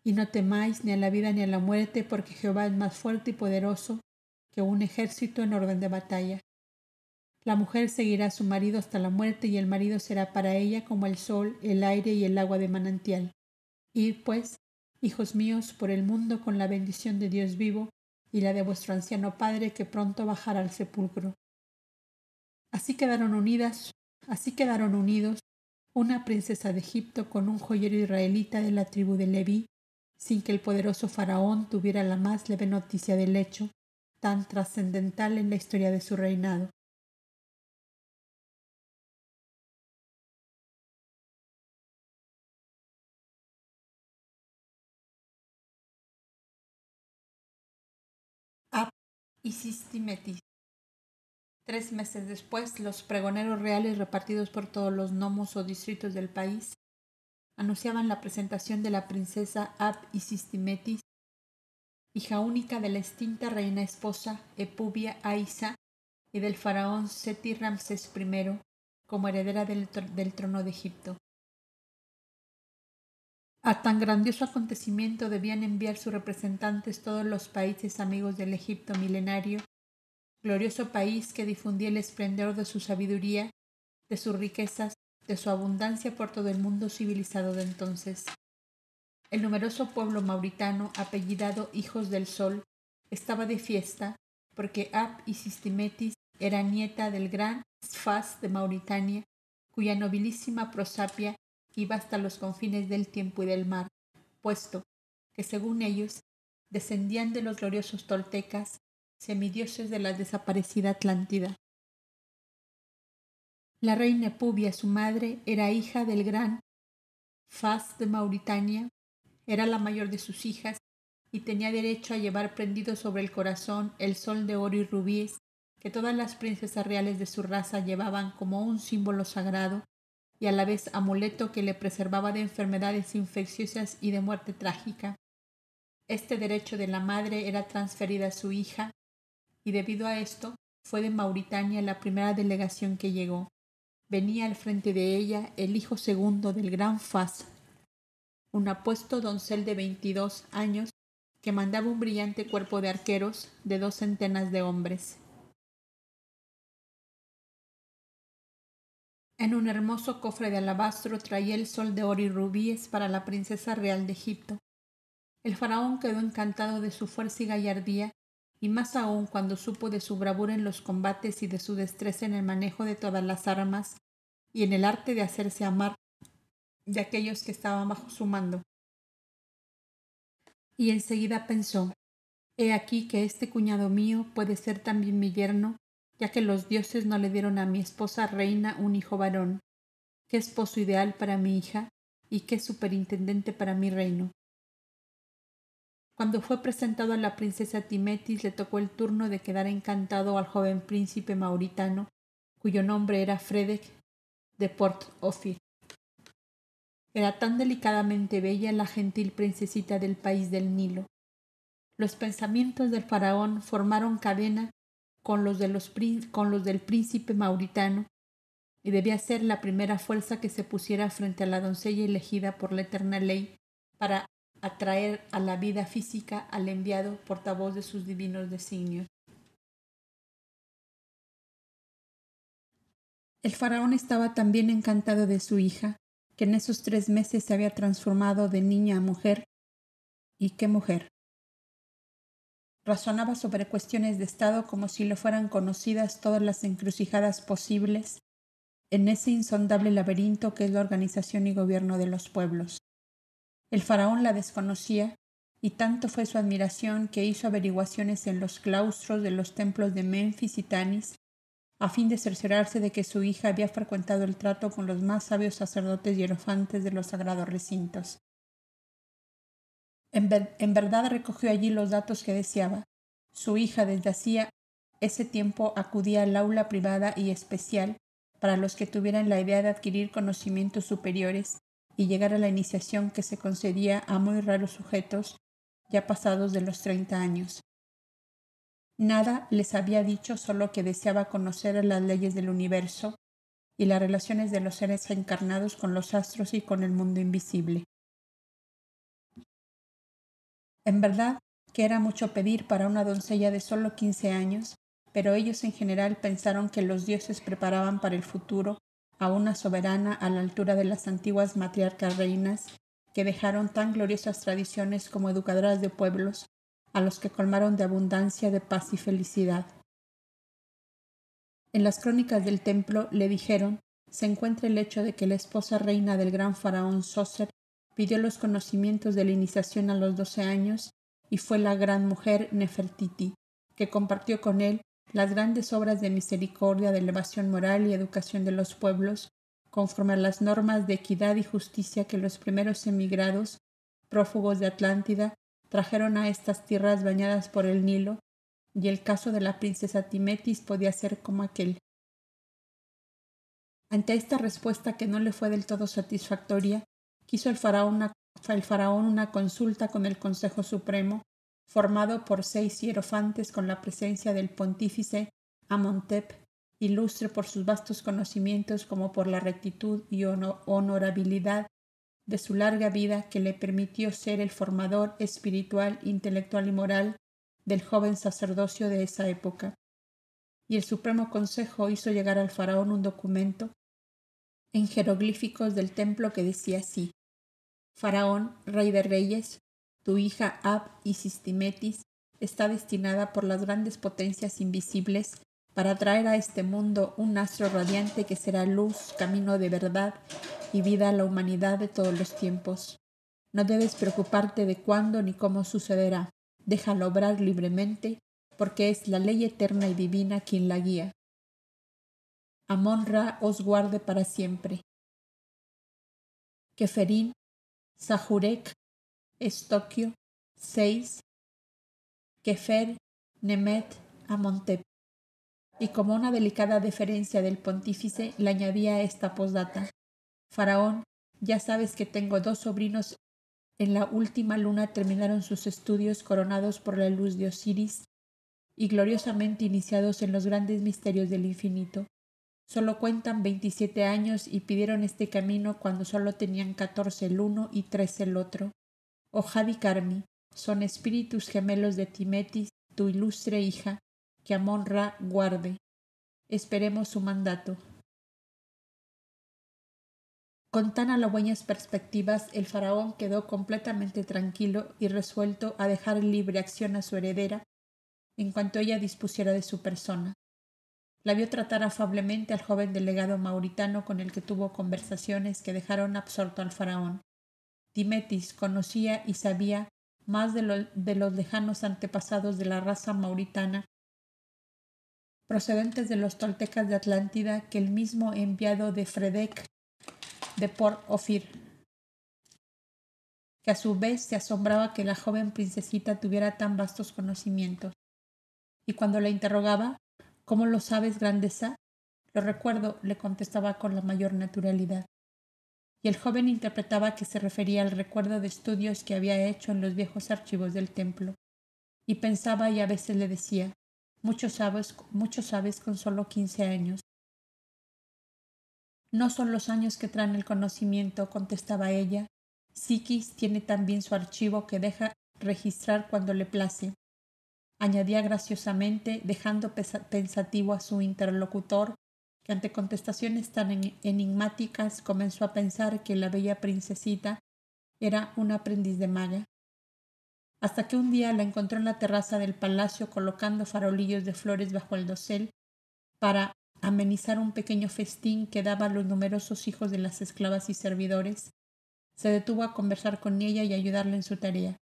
y no temáis ni a la vida ni a la muerte, porque Jehová es más fuerte y poderoso que un ejército en orden de batalla. La mujer seguirá a su marido hasta la muerte, y el marido será para ella como el sol, el aire y el agua de manantial. Id, pues, hijos míos, por el mundo con la bendición de Dios vivo y la de vuestro anciano padre, que pronto bajará al sepulcro. Así quedaron unidos una princesa de Egipto con un joyero israelita de la tribu de Leví, sin que el poderoso faraón tuviera la más leve noticia del hecho tan trascendental en la historia de su reinado. Isistimetis. 3 meses después, los pregoneros reales repartidos por todos los nomos o distritos del país anunciaban la presentación de la princesa Ab-Isistimetis, hija única de la extinta reina esposa Epubia Aisa y del faraón Seti Ramsés I, como heredera del trono de Egipto. A tan grandioso acontecimiento debían enviar sus representantes todos los países amigos del Egipto milenario, glorioso país que difundía el esplendor de su sabiduría, de sus riquezas, de su abundancia por todo el mundo civilizado de entonces. El numeroso pueblo mauritano, apellidado Hijos del Sol, estaba de fiesta porque Ab-Isistimetis era nieta del gran Sfas de Mauritania, cuya nobilísima prosapia iba hasta los confines del tiempo y del mar, puesto que, según ellos, descendían de los gloriosos toltecas, semidioses de la desaparecida Atlántida. La reina Epubia, su madre, era hija del gran Fas de Mauritania, era la mayor de sus hijas y tenía derecho a llevar prendido sobre el corazón el sol de oro y rubíes que todas las princesas reales de su raza llevaban como un símbolo sagrado y a la vez amuleto que le preservaba de enfermedades infecciosas y de muerte trágica. Este derecho de la madre era transferido a su hija y debido a esto fue de Mauritania la primera delegación que llegó. Venía al frente de ella el hijo segundo del gran Fas, un apuesto doncel de 22 años que mandaba un brillante cuerpo de arqueros de 2 centenas de hombres. En un hermoso cofre de alabastro traía el sol de oro y rubíes para la princesa real de Egipto. El faraón quedó encantado de su fuerza y gallardía, y más aún cuando supo de su bravura en los combates y de su destreza en el manejo de todas las armas y en el arte de hacerse amar de aquellos que estaban bajo su mando. Y enseguida pensó: he aquí que este cuñado mío puede ser también mi yerno, ya que los dioses no le dieron a mi esposa reina un hijo varón. Qué esposo ideal para mi hija y qué superintendente para mi reino. Cuando fue presentado a la princesa Timetis, le tocó el turno de quedar encantado al joven príncipe mauritano, cuyo nombre era Fredek de Port Ofir. Era tan delicadamente bella la gentil princesita del país del Nilo. Los pensamientos del faraón formaron cadena con los del príncipe mauritano, y debía ser la primera fuerza que se pusiera frente a la doncella elegida por la eterna ley para atraer a la vida física al enviado portavoz de sus divinos designios. El faraón estaba también encantado de su hija, que en esos 3 meses se había transformado de niña a mujer. ¿Y qué mujer? Razonaba sobre cuestiones de Estado como si le fueran conocidas todas las encrucijadas posibles en ese insondable laberinto que es la organización y gobierno de los pueblos. El faraón la desconocía, y tanto fue su admiración que hizo averiguaciones en los claustros de los templos de Menfis y Tanis, a fin de cerciorarse de que su hija había frecuentado el trato con los más sabios sacerdotes hierofantes de los sagrados recintos. En verdad recogió allí los datos que deseaba. Su hija desde hacía ese tiempo acudía al aula privada y especial para los que tuvieran la idea de adquirir conocimientos superiores y llegar a la iniciación que se concedía a muy raros sujetos ya pasados de los 30 años. Nada les había dicho, solo que deseaba conocer las leyes del universo y las relaciones de los seres encarnados con los astros y con el mundo invisible. En verdad que era mucho pedir para una doncella de solo 15 años, pero ellos en general pensaron que los dioses preparaban para el futuro a una soberana a la altura de las antiguas matriarcas reinas que dejaron tan gloriosas tradiciones como educadoras de pueblos, a los que colmaron de abundancia, de paz y felicidad. En las crónicas del templo le dijeron, se encuentra el hecho de que la esposa reina del gran faraón Sócer pidió los conocimientos de la iniciación a los 12 años y fue la gran mujer Nefertiti, que compartió con él las grandes obras de misericordia, de elevación moral y educación de los pueblos, conforme a las normas de equidad y justicia que los primeros emigrados, prófugos de Atlántida, trajeron a estas tierras bañadas por el Nilo, y el caso de la princesa Timetis podía ser como aquel. Ante esta respuesta que no le fue del todo satisfactoria, quiso el faraón una consulta con el Consejo Supremo, formado por 6 hierofantes con la presencia del pontífice Amenhotep, ilustre por sus vastos conocimientos como por la rectitud y honorabilidad de su larga vida que le permitió ser el formador espiritual, intelectual y moral del joven sacerdocio de esa época. Y el Supremo Consejo hizo llegar al faraón un documento en jeroglíficos del templo que decía así: Faraón, rey de reyes, tu hija Ab-Isis-Timetis está destinada por las grandes potencias invisibles para traer a este mundo un astro radiante que será luz, camino de verdad y vida a la humanidad de todos los tiempos. No debes preocuparte de cuándo ni cómo sucederá. Déjalo obrar libremente, porque es la ley eterna y divina quien la guía. Amon-Ra os guarde para siempre. Keferín, Sahurek, Estokio, 6, Kefer, Nemet, Amenhotep. Y como una delicada deferencia del pontífice, le añadía esta postdata: Faraón, ya sabes que tengo 2 sobrinos. En la última luna terminaron sus estudios coronados por la luz de Osiris y gloriosamente iniciados en los grandes misterios del infinito. Solo cuentan 27 años y pidieron este camino cuando solo tenían 14 el uno y 13 el otro. Ojad y Carmi son espíritus gemelos de Timetis, tu ilustre hija, que Amon-Ra guarde. Esperemos su mandato. Con tan halagüeñas perspectivas, el faraón quedó completamente tranquilo y resuelto a dejar libre acción a su heredera en cuanto ella dispusiera de su persona. La vio tratar afablemente al joven delegado mauritano con el que tuvo conversaciones que dejaron absorto al faraón. Timetis conocía y sabía más de los lejanos antepasados de la raza mauritana, procedentes de los toltecas de Atlántida, que el mismo enviado de Fredek de Port Ofir, que a su vez se asombraba que la joven princesita tuviera tan vastos conocimientos. Y cuando la interrogaba: ¿Cómo lo sabes, grandeza? Lo recuerdo, le contestaba con la mayor naturalidad. Y el joven interpretaba que se refería al recuerdo de estudios que había hecho en los viejos archivos del templo. Y pensaba, y a veces le decía: mucho sabes con solo 15 años. No son los años que traen el conocimiento, contestaba ella. Psiquis tiene también su archivo que deja registrar cuando le place. Añadía graciosamente, dejando pensativo a su interlocutor, que ante contestaciones tan enigmáticas comenzó a pensar que la bella princesita era un aprendiz de maga. Hasta que un día la encontró en la terraza del palacio colocando farolillos de flores bajo el dosel para amenizar un pequeño festín que daban los numerosos hijos de las esclavas y servidores. Se detuvo a conversar con ella y ayudarla en su tarea.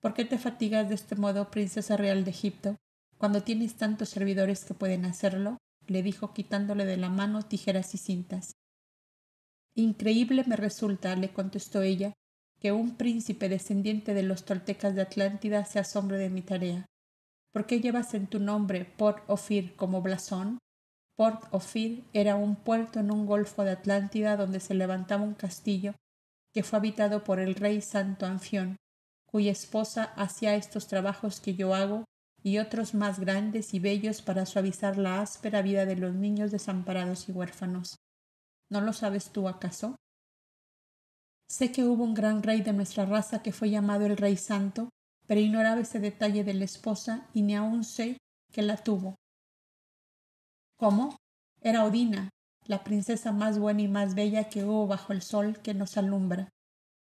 ¿Por qué te fatigas de este modo, princesa real de Egipto, cuando tienes tantos servidores que pueden hacerlo?, le dijo quitándole de la mano tijeras y cintas. Increíble me resulta, le contestó ella, que un príncipe descendiente de los toltecas de Atlántida se asombre de mi tarea. ¿Por qué llevas en tu nombre Port Ofir como blasón? Port Ofir era un puerto en un golfo de Atlántida donde se levantaba un castillo que fue habitado por el rey Santo Anfión, cuya esposa hacía estos trabajos que yo hago y otros más grandes y bellos para suavizar la áspera vida de los niños desamparados y huérfanos. ¿No lo sabes tú, acaso? Sé que hubo un gran rey de nuestra raza que fue llamado el Rey Santo, pero ignoraba ese detalle de la esposa y ni aun sé que la tuvo. ¿Cómo? Era Odina, la princesa más buena y más bella que hubo bajo el sol que nos alumbra,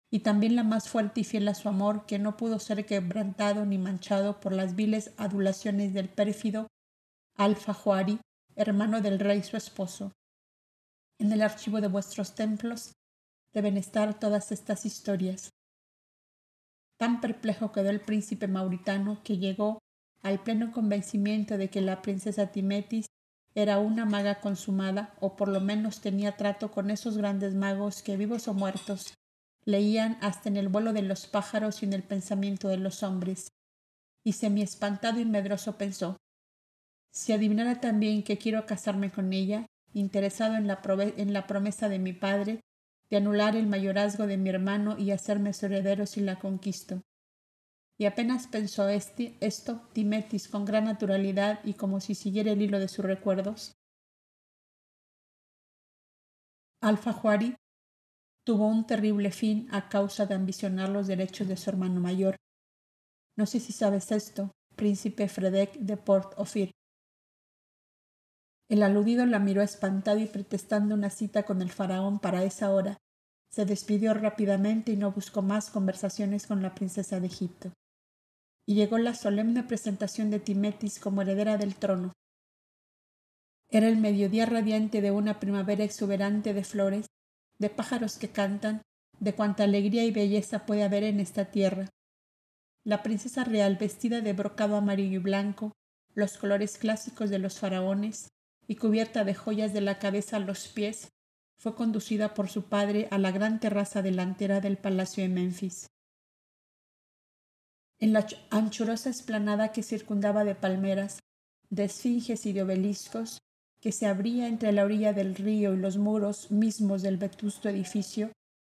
y también la más fuerte y fiel a su amor, que no pudo ser quebrantado ni manchado por las viles adulaciones del pérfido Alfajuari, hermano del rey su esposo. En el archivo de vuestros templos deben estar todas estas historias. Tan perplejo quedó el príncipe mauritano que llegó al pleno convencimiento de que la princesa Timetis era una maga consumada, o por lo menos tenía trato con esos grandes magos que, vivos o muertos, leían hasta en el vuelo de los pájaros y en el pensamiento de los hombres. y semi-espantado y medroso pensó: si adivinara también que quiero casarme con ella, interesado en la promesa de mi padre de anular el mayorazgo de mi hermano y hacerme su heredero si la conquisto. Y apenas pensó esto, Timetis, con gran naturalidad y como si siguiera el hilo de sus recuerdos, Alfajuari tuvo un terrible fin a causa de ambicionar los derechos de su hermano mayor. No sé si sabes esto, príncipe Fredek de Port-Ofir. El aludido la miró espantado y pretextando una cita con el faraón para esa hora, se despidió rápidamente y no buscó más conversaciones con la princesa de Egipto. Y llegó la solemne presentación de Timetis como heredera del trono. Era el mediodía radiante de una primavera exuberante de flores, de pájaros que cantan, de cuanta alegría y belleza puede haber en esta tierra. La princesa real, vestida de brocado amarillo y blanco, los colores clásicos de los faraones, y cubierta de joyas de la cabeza a los pies, fue conducida por su padre a la gran terraza delantera del palacio de Menfis. En la anchurosa explanada que circundaba de palmeras, de esfinges y de obeliscos, que se abría entre la orilla del río y los muros mismos del vetusto edificio,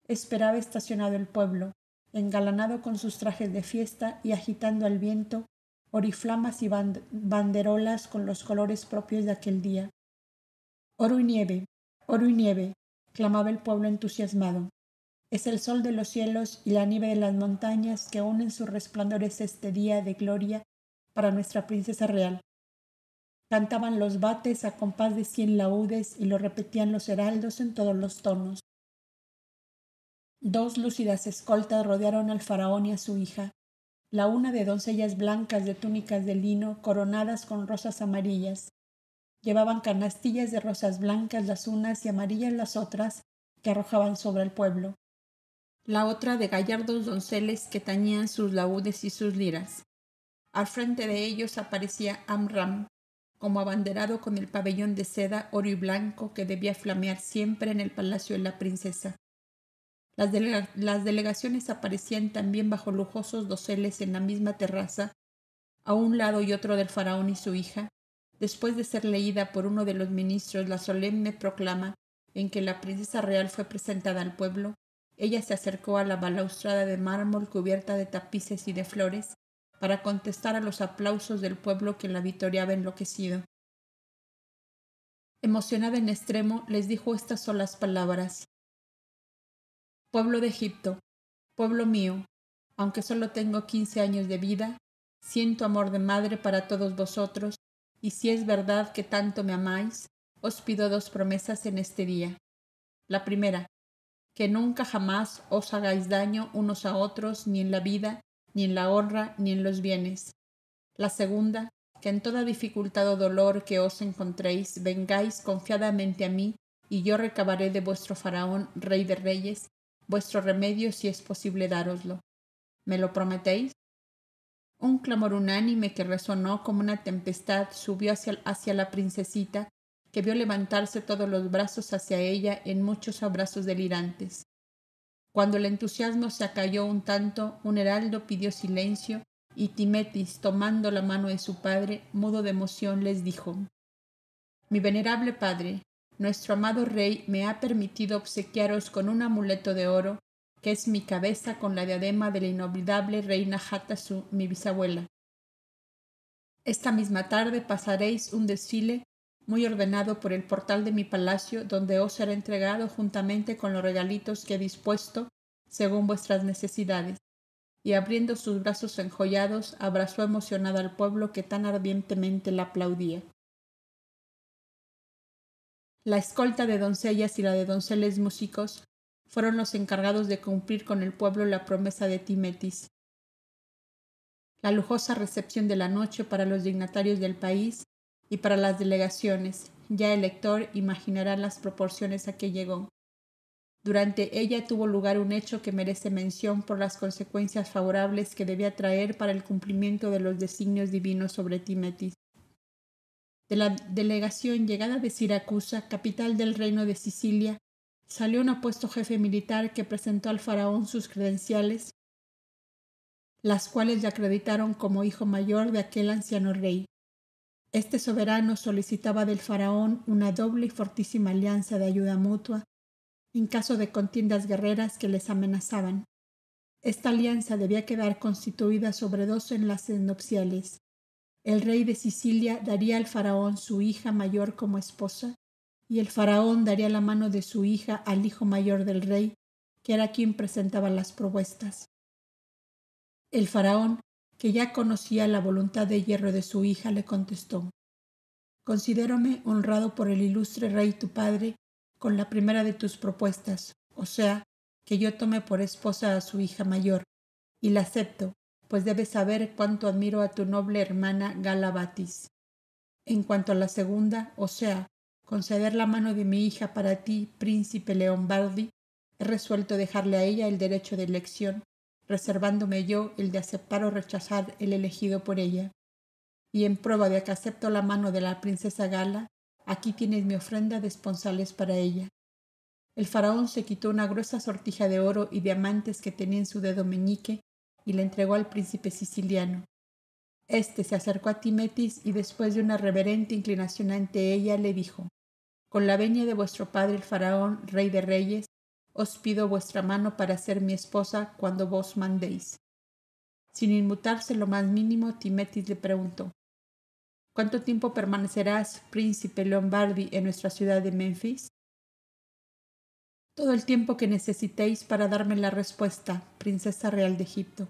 esperaba estacionado el pueblo, engalanado con sus trajes de fiesta y agitando al viento oriflamas y banderolas con los colores propios de aquel día. ¡Oro y nieve!, clamaba el pueblo entusiasmado. Es el sol de los cielos y la nieve de las montañas que unen sus resplandores este día de gloria para nuestra princesa real. Cantaban los bates a compás de 100 laúdes y lo repetían los heraldos en todos los tonos. 2 lúcidas escoltas rodearon al faraón y a su hija, la una de doncellas blancas de túnicas de lino coronadas con rosas amarillas. Llevaban canastillas de rosas blancas las unas y amarillas las otras que arrojaban sobre el pueblo. La otra de gallardos donceles que tañían sus laúdes y sus liras. Al frente de ellos aparecía Amram, como abanderado con el pabellón de seda, oro y blanco que debía flamear siempre en el palacio de la princesa. Las delegaciones aparecían también bajo lujosos doseles en la misma terraza, a un lado y otro del faraón y su hija, después de ser leída por uno de los ministros la solemne proclama en que la princesa real fue presentada al pueblo. Ella se acercó a la balaustrada de mármol cubierta de tapices y de flores para contestar a los aplausos del pueblo que la vitoreaba enloquecido. Emocionada en extremo, les dijo estas solas palabras: pueblo de Egipto, pueblo mío, aunque solo tengo 15 años de vida, siento amor de madre para todos vosotros, y si es verdad que tanto me amáis, os pido 2 promesas en este día. La primera, que nunca jamás os hagáis daño unos a otros, ni en la vida, ni en la honra, ni en los bienes. La segunda, que en toda dificultad o dolor que os encontréis, vengáis confiadamente a mí, y yo recabaré de vuestro faraón, rey de reyes, vuestro remedio si es posible dároslo. ¿Me lo prometéis? Un clamor unánime que resonó como una tempestad subió hacia la princesita, que vio levantarse todos los brazos hacia ella en muchos abrazos delirantes. Cuando el entusiasmo se acalló un tanto, un heraldo pidió silencio, y Timetis, tomando la mano de su padre, mudo de emoción, les dijo: mi venerable padre, nuestro amado rey me ha permitido obsequiaros con un amuleto de oro, que es mi cabeza con la diadema de la inolvidable reina Hatasu, mi bisabuela. Esta misma tarde pasaréis un desfile muy ordenado por el portal de mi palacio, donde os será entregado juntamente con los regalitos que he dispuesto según vuestras necesidades. Y abriendo sus brazos enjollados, abrazó emocionado al pueblo que tan ardientemente la aplaudía. La escolta de doncellas y la de donceles músicos fueron los encargados de cumplir con el pueblo la promesa de Timetis. La lujosa recepción de la noche para los dignatarios del país y para las delegaciones, ya el lector imaginará las proporciones a que llegó. Durante ella tuvo lugar un hecho que merece mención por las consecuencias favorables que debía traer para el cumplimiento de los designios divinos sobre Timetis. De la delegación llegada de Siracusa, capital del reino de Sicilia, salió un apuesto jefe militar que presentó al faraón sus credenciales las cuales le acreditaron como hijo mayor de aquel anciano rey. Este soberano solicitaba del faraón una doble y fortísima alianza de ayuda mutua en caso de contiendas guerreras que les amenazaban. Esta alianza debía quedar constituida sobre 2 enlaces nupciales. El rey de Sicilia daría al faraón su hija mayor como esposa, y el faraón daría la mano de su hija al hijo mayor del rey, que era quien presentaba las propuestas. El faraón, que ya conocía la voluntad de hierro de su hija, le contestó: «Considérome honrado por el ilustre rey tu padre con la primera de tus propuestas, o sea, que yo tome por esposa a su hija mayor, y la acepto, pues debes saber cuánto admiro a tu noble hermana Galabatis. En cuanto a la segunda, o sea, conceder la mano de mi hija para ti, príncipe Leonbardi, he resuelto dejarle a ella el derecho de elección, reservándome yo el de aceptar o rechazar el elegido por ella. Y en prueba de que acepto la mano de la princesa Gala, aquí tienes mi ofrenda de esponsales para ella». El faraón se quitó una gruesa sortija de oro y diamantes que tenía en su dedo meñique y la entregó al príncipe siciliano. Este se acercó a Timetis y después de una reverente inclinación ante ella le dijo: «Con la venia de vuestro padre el faraón, rey de reyes, os pido vuestra mano para ser mi esposa cuando vos mandéis». Sin inmutarse lo más mínimo, Timetis le preguntó: «¿Cuánto tiempo permanecerás, príncipe Leonbardi, en nuestra ciudad de Menfis?» «Todo el tiempo que necesitéis para darme la respuesta, princesa real de Egipto».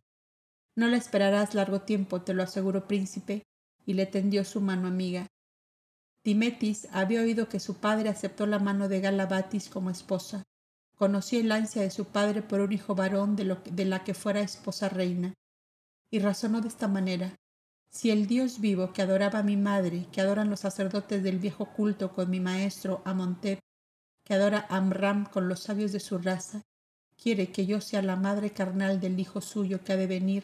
«No la esperarás largo tiempo, te lo aseguro, príncipe», y le tendió su mano amiga. Timetis había oído que su padre aceptó la mano de Galabatis como esposa. Conocía el ansia de su padre por un hijo varón de la que fuera esposa reina, y razonó de esta manera: «Si el Dios vivo que adoraba a mi madre, que adoran los sacerdotes del viejo culto con mi maestro Amontep, que adora a Amram con los sabios de su raza, quiere que yo sea la madre carnal del hijo suyo que ha de venir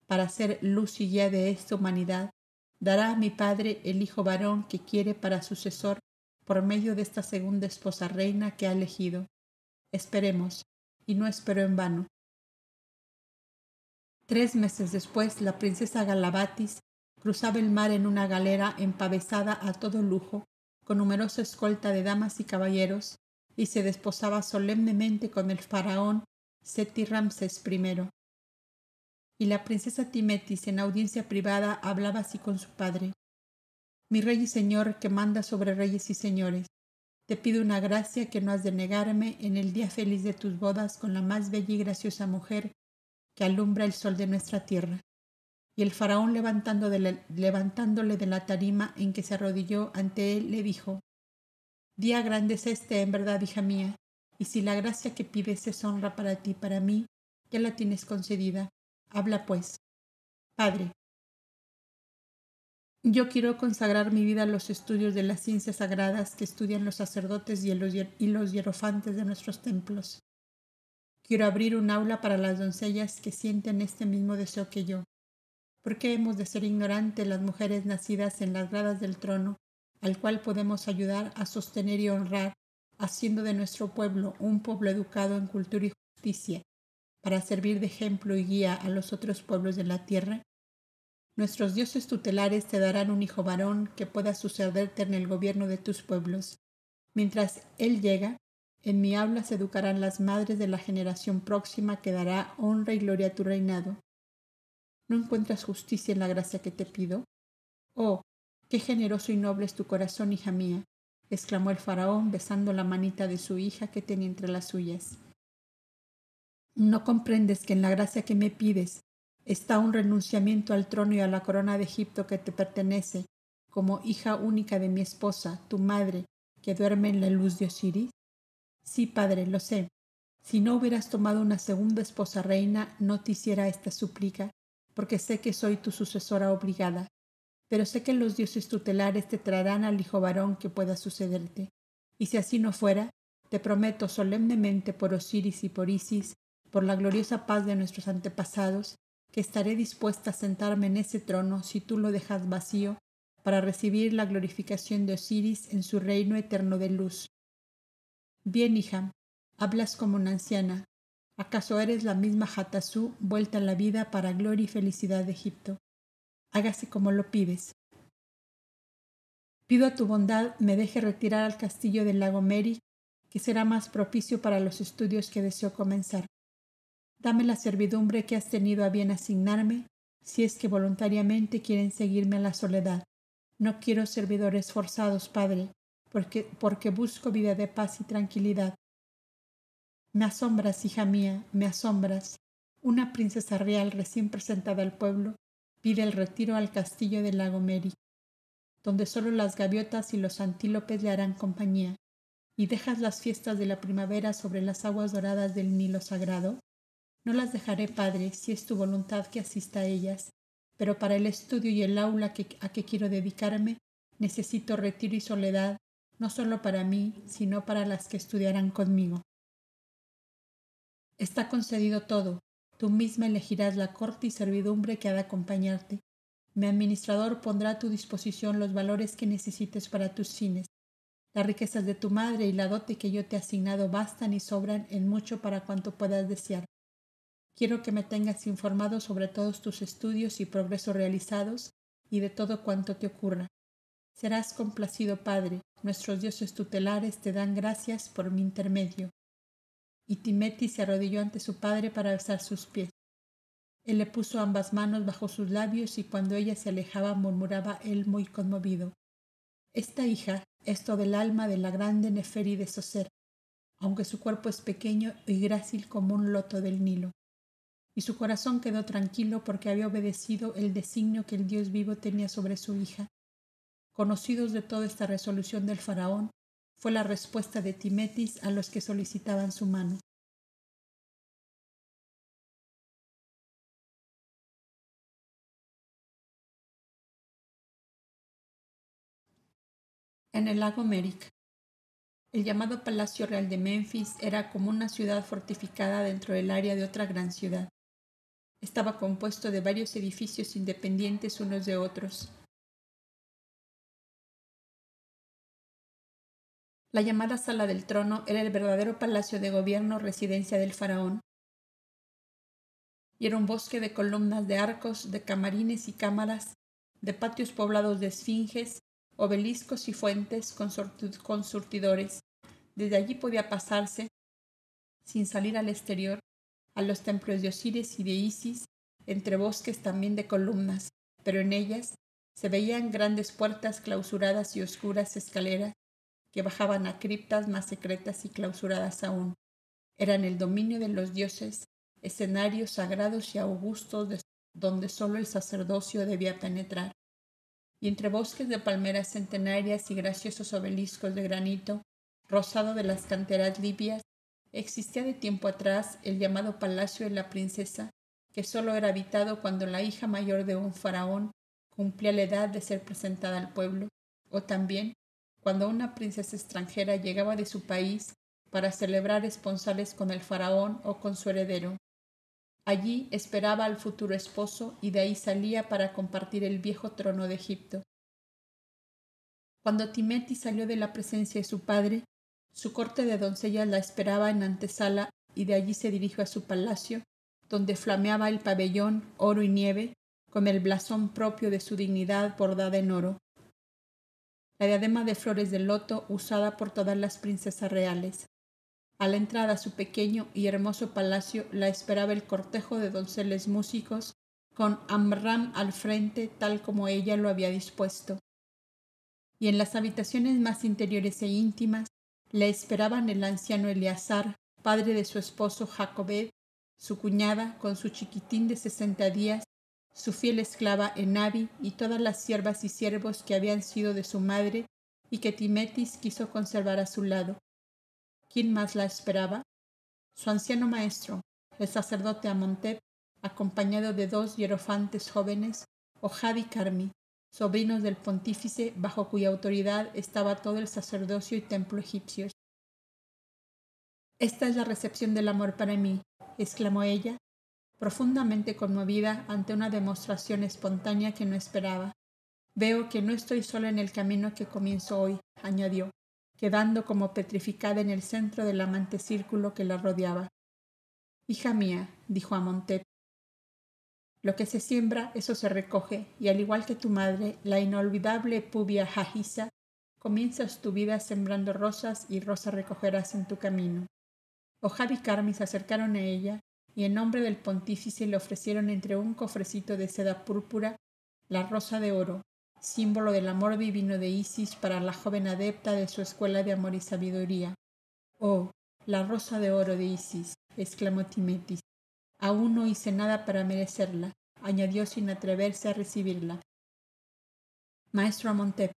para ser luz y guía de esta humanidad, dará a mi padre el hijo varón que quiere para sucesor por medio de esta segunda esposa reina que ha elegido. Esperemos, y no espero en vano». 3 meses después, la princesa Galabatis cruzaba el mar en una galera empavesada a todo lujo, con numerosa escolta de damas y caballeros, y se desposaba solemnemente con el faraón Seti Ramsés I. Y la princesa Timetis, en audiencia privada, hablaba así con su padre: «Mi rey y señor, que manda sobre reyes y señores, te pido una gracia que no has de negarme en el día feliz de tus bodas con la más bella y graciosa mujer que alumbra el sol de nuestra tierra». Y el faraón, levantándole de la tarima en que se arrodilló ante él, le dijo: «Día grande es este, en verdad, hija mía, y si la gracia que pides es honra para ti y para mí, ya la tienes concedida. Habla pues». «Padre, yo quiero consagrar mi vida a los estudios de las ciencias sagradas que estudian los sacerdotes y los hierofantes de nuestros templos. Quiero abrir un aula para las doncellas que sienten este mismo deseo que yo. ¿Por qué hemos de ser ignorantes las mujeres nacidas en las gradas del trono, al cual podemos ayudar a sostener y honrar, haciendo de nuestro pueblo un pueblo educado en cultura y justicia, para servir de ejemplo y guía a los otros pueblos de la tierra? Nuestros dioses tutelares te darán un hijo varón que pueda sucederte en el gobierno de tus pueblos. Mientras él llega, en mi aula se educarán las madres de la generación próxima que dará honra y gloria a tu reinado. ¿No encuentras justicia en la gracia que te pido? Oh, qué generoso y noble es tu corazón, hija mía», exclamó el faraón, besando la manita de su hija que tenía entre las suyas. «¿No comprendes que en la gracia que me pides está un renunciamiento al trono y a la corona de Egipto que te pertenece, como hija única de mi esposa, tu madre, que duerme en la luz de Osiris?» «Sí, padre, lo sé. Si no hubieras tomado una segunda esposa reina, no te hiciera esta súplica, porque sé que soy tu sucesora obligada. Pero sé que los dioses tutelares te traerán al hijo varón que pueda sucederte. Y si así no fuera, te prometo solemnemente por Osiris y por Isis, por la gloriosa paz de nuestros antepasados, que estaré dispuesta a sentarme en ese trono si tú lo dejas vacío, para recibir la glorificación de Osiris en su reino eterno de luz». «Bien, hija, hablas como una anciana. ¿Acaso eres la misma Hatasú vuelta a la vida para gloria y felicidad de Egipto? Hágase como lo pides. Pido a tu bondad me deje retirar al castillo del lago Meri, que será más propicio para los estudios que deseo comenzar. Dame la servidumbre que has tenido a bien asignarme, si es que voluntariamente quieren seguirme a la soledad. No quiero servidores forzados, Padre, porque busco vida de paz y tranquilidad. Me asombras, hija mía, me asombras. Una princesa real recién presentada al pueblo pide el retiro al castillo del lago Meri, donde solo las gaviotas y los antílopes le harán compañía, y dejas las fiestas de la primavera sobre las aguas doradas del Nilo sagrado. No las dejaré, Padre, si es tu voluntad que asista a ellas, pero para el estudio y el aula a que quiero dedicarme, necesito retiro y soledad, no solo para mí, sino para las que estudiarán conmigo. Está concedido todo. Tú misma elegirás la corte y servidumbre que ha de acompañarte. Mi administrador pondrá a tu disposición los valores que necesites para tus fines. Las riquezas de tu madre y la dote que yo te he asignado bastan y sobran en mucho para cuanto puedas desear. Quiero que me tengas informado sobre todos tus estudios y progresos realizados y de todo cuanto te ocurra. Serás complacido, Padre. Nuestros dioses tutelares te dan gracias por mi intermedio. Y Timeti se arrodilló ante su padre para besar sus pies. Él le puso ambas manos bajo sus labios y cuando ella se alejaba murmuraba él muy conmovido: Esta hija es todo el alma de la grande Neferi de Soser, aunque su cuerpo es pequeño y grácil como un loto del Nilo. Y su corazón quedó tranquilo porque había obedecido el designio que el Dios vivo tenía sobre su hija. Conocidos de toda esta resolución del faraón, fue la respuesta de Timetis a los que solicitaban su mano. En el lago Merik. El llamado Palacio Real de Menfis era como una ciudad fortificada dentro del área de otra gran ciudad. Estaba compuesto de varios edificios independientes unos de otros. La llamada Sala del Trono era el verdadero palacio de gobierno, residencia del faraón, y era un bosque de columnas, de arcos, de camarines y cámaras, de patios poblados de esfinges, obeliscos y fuentes con surtidores. Desde allí podía pasarse, sin salir al exterior, a los templos de Osiris y de Isis, entre bosques también de columnas, pero en ellas se veían grandes puertas clausuradas y oscuras escaleras que bajaban a criptas más secretas y clausuradas aún. Eran el dominio de los dioses, escenarios sagrados y augustos donde sólo el sacerdocio debía penetrar. Y entre bosques de palmeras centenarias y graciosos obeliscos de granito, rosado de las canteras libias, existía de tiempo atrás el llamado Palacio de la Princesa, que sólo era habitado cuando la hija mayor de un faraón cumplía la edad de ser presentada al pueblo, o también cuando una princesa extranjera llegaba de su país para celebrar esponsales con el faraón o con su heredero. Allí esperaba al futuro esposo y de ahí salía para compartir el viejo trono de Egipto. Cuando Timeti salió de la presencia de su padre, su corte de doncellas la esperaba en antesala y de allí se dirigió a su palacio, donde flameaba el pabellón oro y nieve con el blasón propio de su dignidad bordada en oro. La diadema de flores de loto usada por todas las princesas reales. A la entrada a su pequeño y hermoso palacio la esperaba el cortejo de donceles músicos, con Amram al frente tal como ella lo había dispuesto. Y en las habitaciones más interiores e íntimas la esperaban el anciano Eleazar, padre de su esposo Jacobed, su cuñada con su chiquitín de 60 días, su fiel esclava Enabi y todas las siervas y siervos que habían sido de su madre y que Timetis quiso conservar a su lado. ¿Quién más la esperaba? Su anciano maestro, el sacerdote Amontep, acompañado de 2 hierofantes jóvenes, Ohad y Carmi, sobrinos del pontífice bajo cuya autoridad estaba todo el sacerdocio y templo egipcios. «Esta es la recepción del amor para mí», exclamó ella, profundamente conmovida ante una demostración espontánea que no esperaba. «Veo que no estoy sola en el camino que comienzo hoy», añadió, quedando como petrificada en el centro del amante círculo que la rodeaba. Hija mía, dijo Amontep, lo que se siembra, eso se recoge, y al igual que tu madre, la inolvidable Pubia Hajisa, comienzas tu vida sembrando rosas y rosas recogerás en tu camino. Ojad y Carmi se acercaron a ella, y en nombre del pontífice le ofrecieron entre un cofrecito de seda púrpura la rosa de oro, símbolo del amor divino de Isis para la joven adepta de su escuela de amor y sabiduría. «Oh, la rosa de oro de Isis», exclamó Timetis. «Aún no hice nada para merecerla», añadió sin atreverse a recibirla. «Maestro Amontep,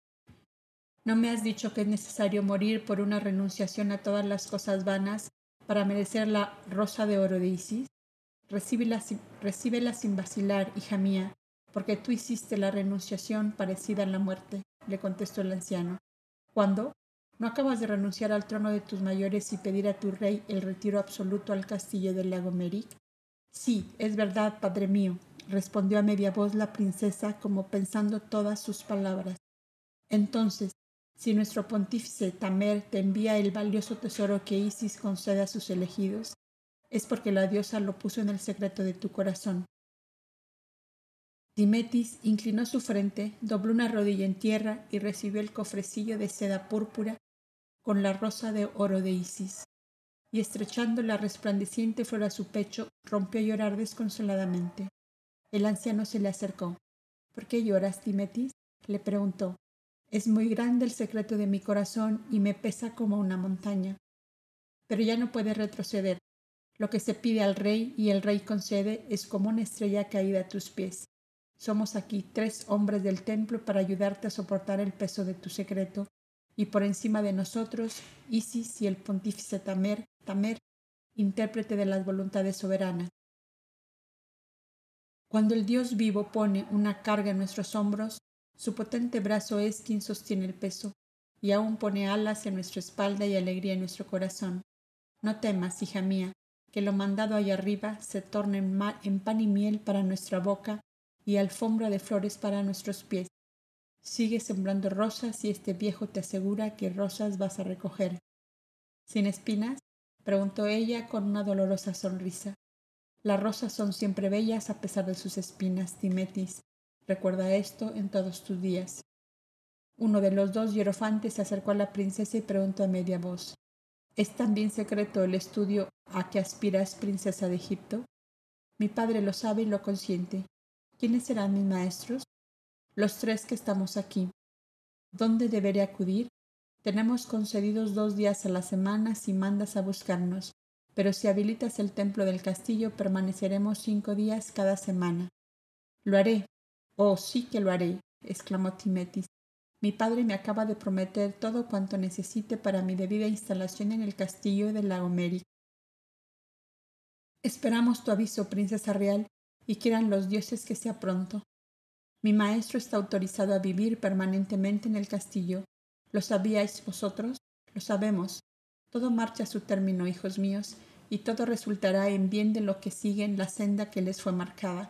¿no me has dicho que es necesario morir por una renunciación a todas las cosas vanas para merecer la rosa de oro de Isis? Recíbela sin vacilar, hija mía, porque tú hiciste la renunciación parecida a la muerte», le contestó el anciano. «¿Cuándo? ¿No acabas de renunciar al trono de tus mayores y pedir a tu rey el retiro absoluto al castillo del lago Meric?» «Sí, es verdad, padre mío», respondió a media voz la princesa como pensando todas sus palabras. «Entonces, si nuestro pontífice Tamer te envía el valioso tesoro que Isis concede a sus elegidos, es porque la diosa lo puso en el secreto de tu corazón». Timetis inclinó su frente, dobló una rodilla en tierra y recibió el cofrecillo de seda púrpura con la rosa de oro de Isis, y estrechando la resplandeciente flor a su pecho, rompió a llorar desconsoladamente. El anciano se le acercó. «¿Por qué lloras, Timetis?», le preguntó. «Es muy grande el secreto de mi corazón y me pesa como una montaña. Pero ya no puedes retroceder. Lo que se pide al rey y el rey concede es como una estrella caída a tus pies. Somos aquí 3 hombres del templo para ayudarte a soportar el peso de tu secreto, y por encima de nosotros, Isis y el pontífice Tamer, intérprete de las voluntades soberanas. Cuando el Dios vivo pone una carga en nuestros hombros, su potente brazo es quien sostiene el peso, y aún pone alas en nuestra espalda y alegría en nuestro corazón. No temas, hija mía, que lo mandado allá arriba se torne en pan y miel para nuestra boca y alfombra de flores para nuestros pies. Sigue sembrando rosas y este viejo te asegura que rosas vas a recoger». «¿Sin espinas?», preguntó ella con una dolorosa sonrisa. «Las rosas son siempre bellas a pesar de sus espinas, Timetis. Recuerda esto en todos tus días». Uno de los 2 hierofantes se acercó a la princesa y preguntó a media voz: «¿Es también secreto el estudio a que aspiras, princesa de Egipto?». «Mi padre lo sabe y lo consiente». «¿Quiénes serán mis maestros?». «Los 3 que estamos aquí». «¿Dónde deberé acudir?». «Tenemos concedidos 2 días a la semana si mandas a buscarnos, pero si habilitas el templo del castillo permaneceremos 5 días cada semana». «Lo haré». «Oh, sí que lo haré», exclamó Timetis. «Mi padre me acaba de prometer todo cuanto necesite para mi debida instalación en el castillo del lago Meric». «Esperamos tu aviso, princesa real, y quieran los dioses que sea pronto». «Mi maestro está autorizado a vivir permanentemente en el castillo. ¿Lo sabíais vosotros?». «Lo sabemos. Todo marcha a su término, hijos míos, y todo resultará en bien de lo que siguen la senda que les fue marcada».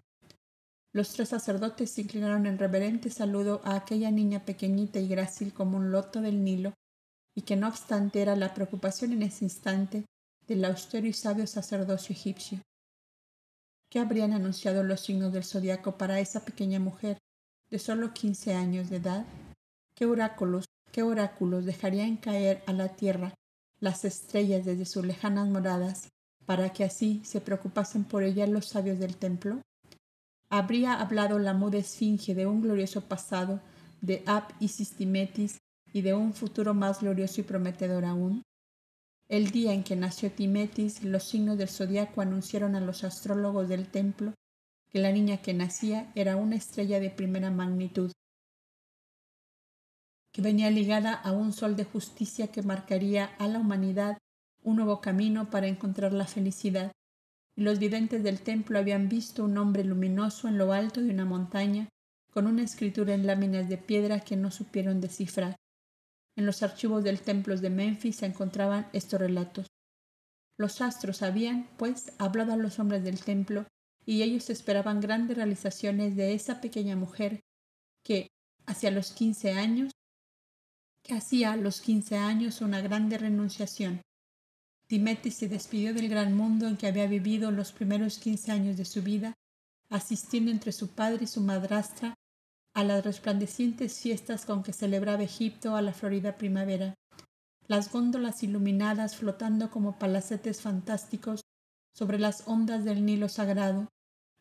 Los 3 sacerdotes se inclinaron en reverente saludo a aquella niña pequeñita y grácil como un loto del Nilo, y que no obstante era la preocupación en ese instante del austero y sabio sacerdocio egipcio. ¿Qué habrían anunciado los signos del zodiaco para esa pequeña mujer de solo 15 años de edad? ¿Qué oráculos dejarían caer a la tierra las estrellas desde sus lejanas moradas para que así se preocupasen por ella los sabios del templo? ¿Habría hablado la muda esfinge de un glorioso pasado de Isis Timetis y de un futuro más glorioso y prometedor aún? El día en que nació Timetis, los signos del zodiaco anunciaron a los astrólogos del templo que la niña que nacía era una estrella de primera magnitud, que venía ligada a un sol de justicia que marcaría a la humanidad un nuevo camino para encontrar la felicidad. Y los videntes del templo habían visto un hombre luminoso en lo alto de una montaña, con una escritura en láminas de piedra que no supieron descifrar. En los archivos del templo de Menfis se encontraban estos relatos. Los astros habían, pues, hablado a los hombres del templo, y ellos esperaban grandes realizaciones de esa pequeña mujer que hacía a los 15 años una grande renunciación. Timetis se despidió del gran mundo en que había vivido los primeros 15 años de su vida, asistiendo entre su padre y su madrastra a las resplandecientes fiestas con que celebraba Egipto a la florida primavera. Las góndolas iluminadas flotando como palacetes fantásticos sobre las ondas del Nilo sagrado,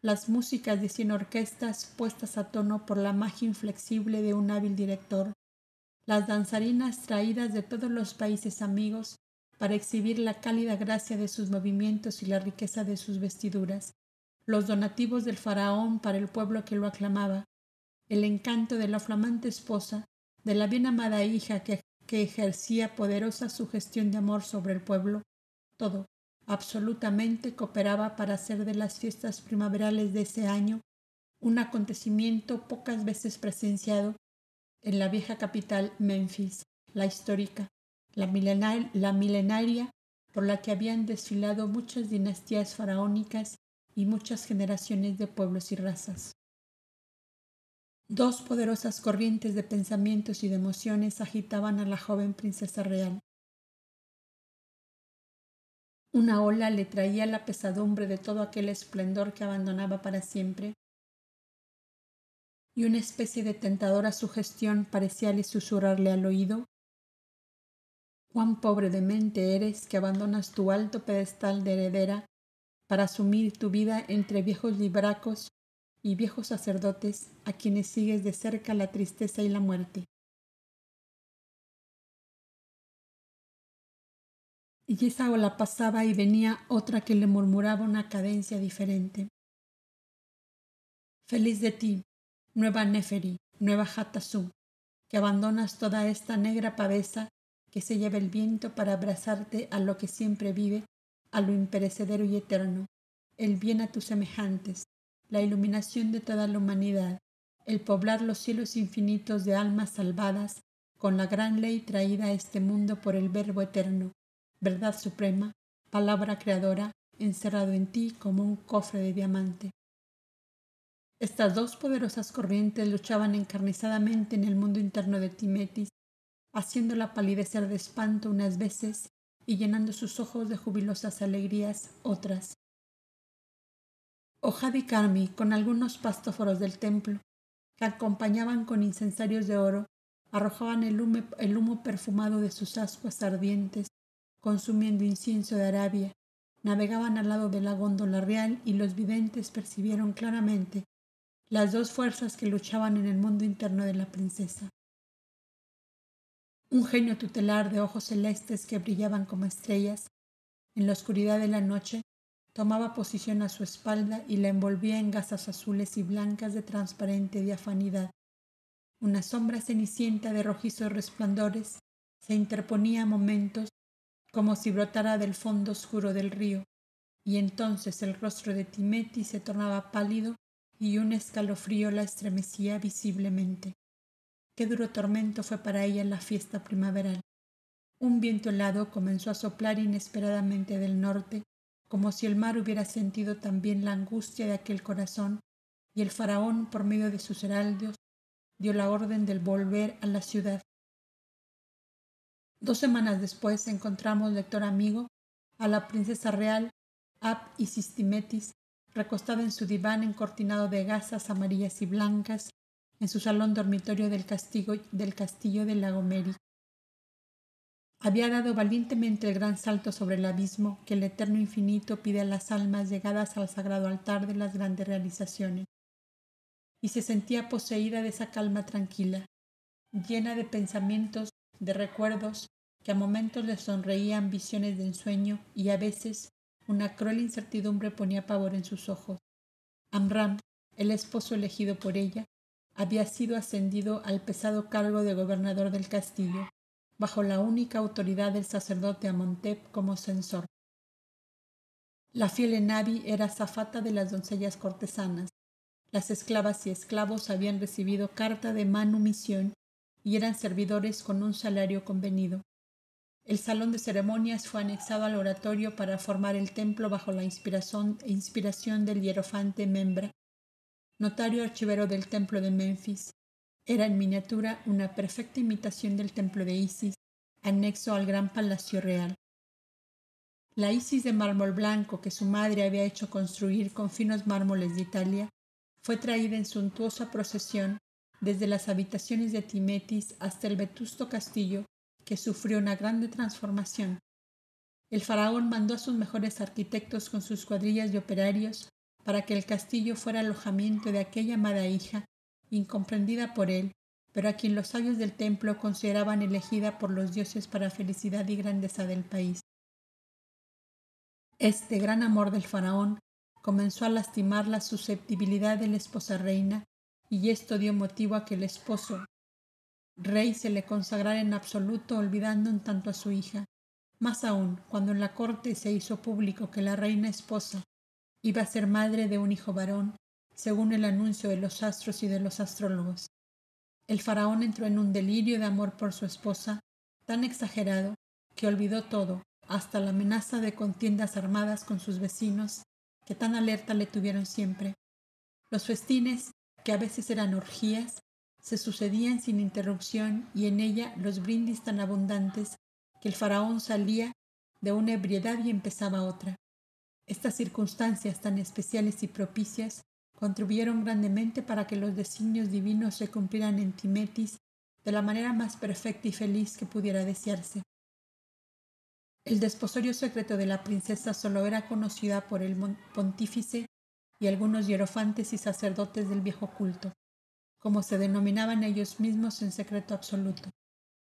las músicas de 100 orquestas puestas a tono por la magia inflexible de un hábil director, las danzarinas traídas de todos los países amigos para exhibir la cálida gracia de sus movimientos y la riqueza de sus vestiduras, los donativos del faraón para el pueblo que lo aclamaba, el encanto de la flamante esposa, de la bien amada hija que ejercía poderosa sugestión de amor sobre el pueblo, todo absolutamente cooperaba para hacer de las fiestas primaverales de ese año un acontecimiento pocas veces presenciado en la vieja capital Memphis, la histórica, la milenaria por la que habían desfilado muchas dinastías faraónicas y muchas generaciones de pueblos y razas. Dos poderosas corrientes de pensamientos y de emociones agitaban a la joven princesa real. Una ola le traía la pesadumbre de todo aquel esplendor que abandonaba para siempre, y una especie de tentadora sugestión parecíale susurrarle al oído: «Cuán pobre de mente eres que abandonas tu alto pedestal de heredera para asumir tu vida entre viejos libracos y viejos sacerdotes a quienes sigues de cerca la tristeza y la muerte». Y esa ola pasaba y venía otra que le murmuraba una cadencia diferente: «Feliz de ti, nueva Neferi, nueva Hatasú, que abandonas toda esta negra pavesa que se lleva el viento para abrazarte a lo que siempre vive, a lo imperecedero y eterno, el bien a tus semejantes, la iluminación de toda la humanidad, el poblar los cielos infinitos de almas salvadas con la gran ley traída a este mundo por el Verbo eterno, verdad suprema, palabra creadora, encerrado en ti como un cofre de diamante». Estas dos poderosas corrientes luchaban encarnizadamente en el mundo interno de Timetis, haciéndola palidecer de espanto unas veces y llenando sus ojos de jubilosas alegrías otras. Ojad y Carmi, con algunos pastóforos del templo, que acompañaban con incensarios de oro, arrojaban el humo perfumado de sus ascuas ardientes, consumiendo incienso de Arabia, navegaban al lado de la góndola real y los videntes percibieron claramente las dos fuerzas que luchaban en el mundo interno de la princesa. Un genio tutelar de ojos celestes que brillaban como estrellas en la oscuridad de la noche tomaba posición a su espalda y la envolvía en gasas azules y blancas de transparente diafanidad. Una sombra cenicienta de rojizos resplandores se interponía a momentos como si brotara del fondo oscuro del río, y entonces el rostro de Timetis se tornaba pálido y un escalofrío la estremecía visiblemente. Qué duro tormento fue para ella la fiesta primaveral. Un viento helado comenzó a soplar inesperadamente del norte, como si el mar hubiera sentido también la angustia de aquel corazón, y el faraón, por medio de sus heraldos, dio la orden del volver a la ciudad. 2 semanas después encontramos, lector amigo, a la princesa real, Ab Isistimetis, recostada en su diván encortinado de gasas amarillas y blancas, en su salón dormitorio del castillo de Lagomeri. Había dado valientemente el gran salto sobre el abismo que el eterno infinito pide a las almas llegadas al sagrado altar de las grandes realizaciones, y se sentía poseída de esa calma tranquila, llena de pensamientos, de recuerdos que a momentos le sonreían visiones de ensueño y a veces una cruel incertidumbre ponía pavor en sus ojos. Amram, el esposo elegido por ella, había sido ascendido al pesado cargo de gobernador del castillo, bajo la única autoridad del sacerdote Amenhotep como censor. La fiel Enabi era azafata de las doncellas cortesanas. Las esclavas y esclavos habían recibido carta de manumisión y eran servidores con un salario convenido. El salón de ceremonias fue anexado al oratorio para formar el templo bajo la inspiración del hierofante Membra, notario archivero del templo de Memphis. Era en miniatura una perfecta imitación del templo de Isis, anexo al gran palacio real. La Isis de mármol blanco que su madre había hecho construir con finos mármoles de Italia fue traída en suntuosa procesión desde las habitaciones de Timetis hasta el vetusto castillo que sufrió una grande transformación. El faraón mandó a sus mejores arquitectos con sus cuadrillas de operarios para que el castillo fuera alojamiento de aquella amada hija, incomprendida por él, pero a quien los sabios del templo consideraban elegida por los dioses para felicidad y grandeza del país. Este gran amor del faraón comenzó a lastimar la susceptibilidad de la esposa reina, y esto dio motivo a que el esposo rey se le consagrara en absoluto, olvidando en tanto a su hija. Más aún, cuando en la corte se hizo público que la reina esposa iba a ser madre de un hijo varón, según el anuncio de los astros y de los astrólogos. El faraón entró en un delirio de amor por su esposa, tan exagerado que olvidó todo, hasta la amenaza de contiendas armadas con sus vecinos, que tan alerta le tuvieron siempre. Los festines, que a veces eran orgías, se sucedían sin interrupción, y en ella los brindis tan abundantes que el faraón salía de una ebriedad y empezaba otra. Estas circunstancias tan especiales y propicias contribuyeron grandemente para que los designios divinos se cumplieran en Timetis de la manera más perfecta y feliz que pudiera desearse. El desposorio secreto de la princesa solo era conocida por el pontífice y algunos hierofantes y sacerdotes del viejo culto, como se denominaban ellos mismos en secreto absoluto.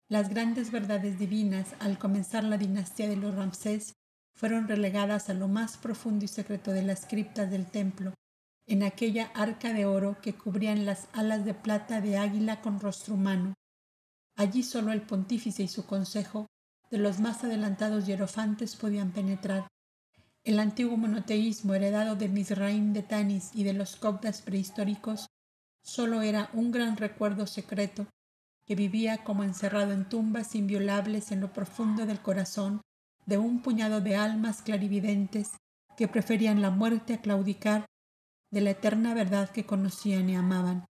Las grandes verdades divinas, al comenzar la dinastía de los Ramsés, fueron relegadas a lo más profundo y secreto de las criptas del templo, en aquella arca de oro que cubrían las alas de plata de águila con rostro humano. Allí solo el pontífice y su consejo de los más adelantados hierofantes podían penetrar. El antiguo monoteísmo heredado de Mizraim de Tanis y de los coptas prehistóricos solo era un gran recuerdo secreto que vivía como encerrado en tumbas inviolables en lo profundo del corazón de un puñado de almas clarividentes que preferían la muerte a claudicar de la eterna verdad que conocían y amaban.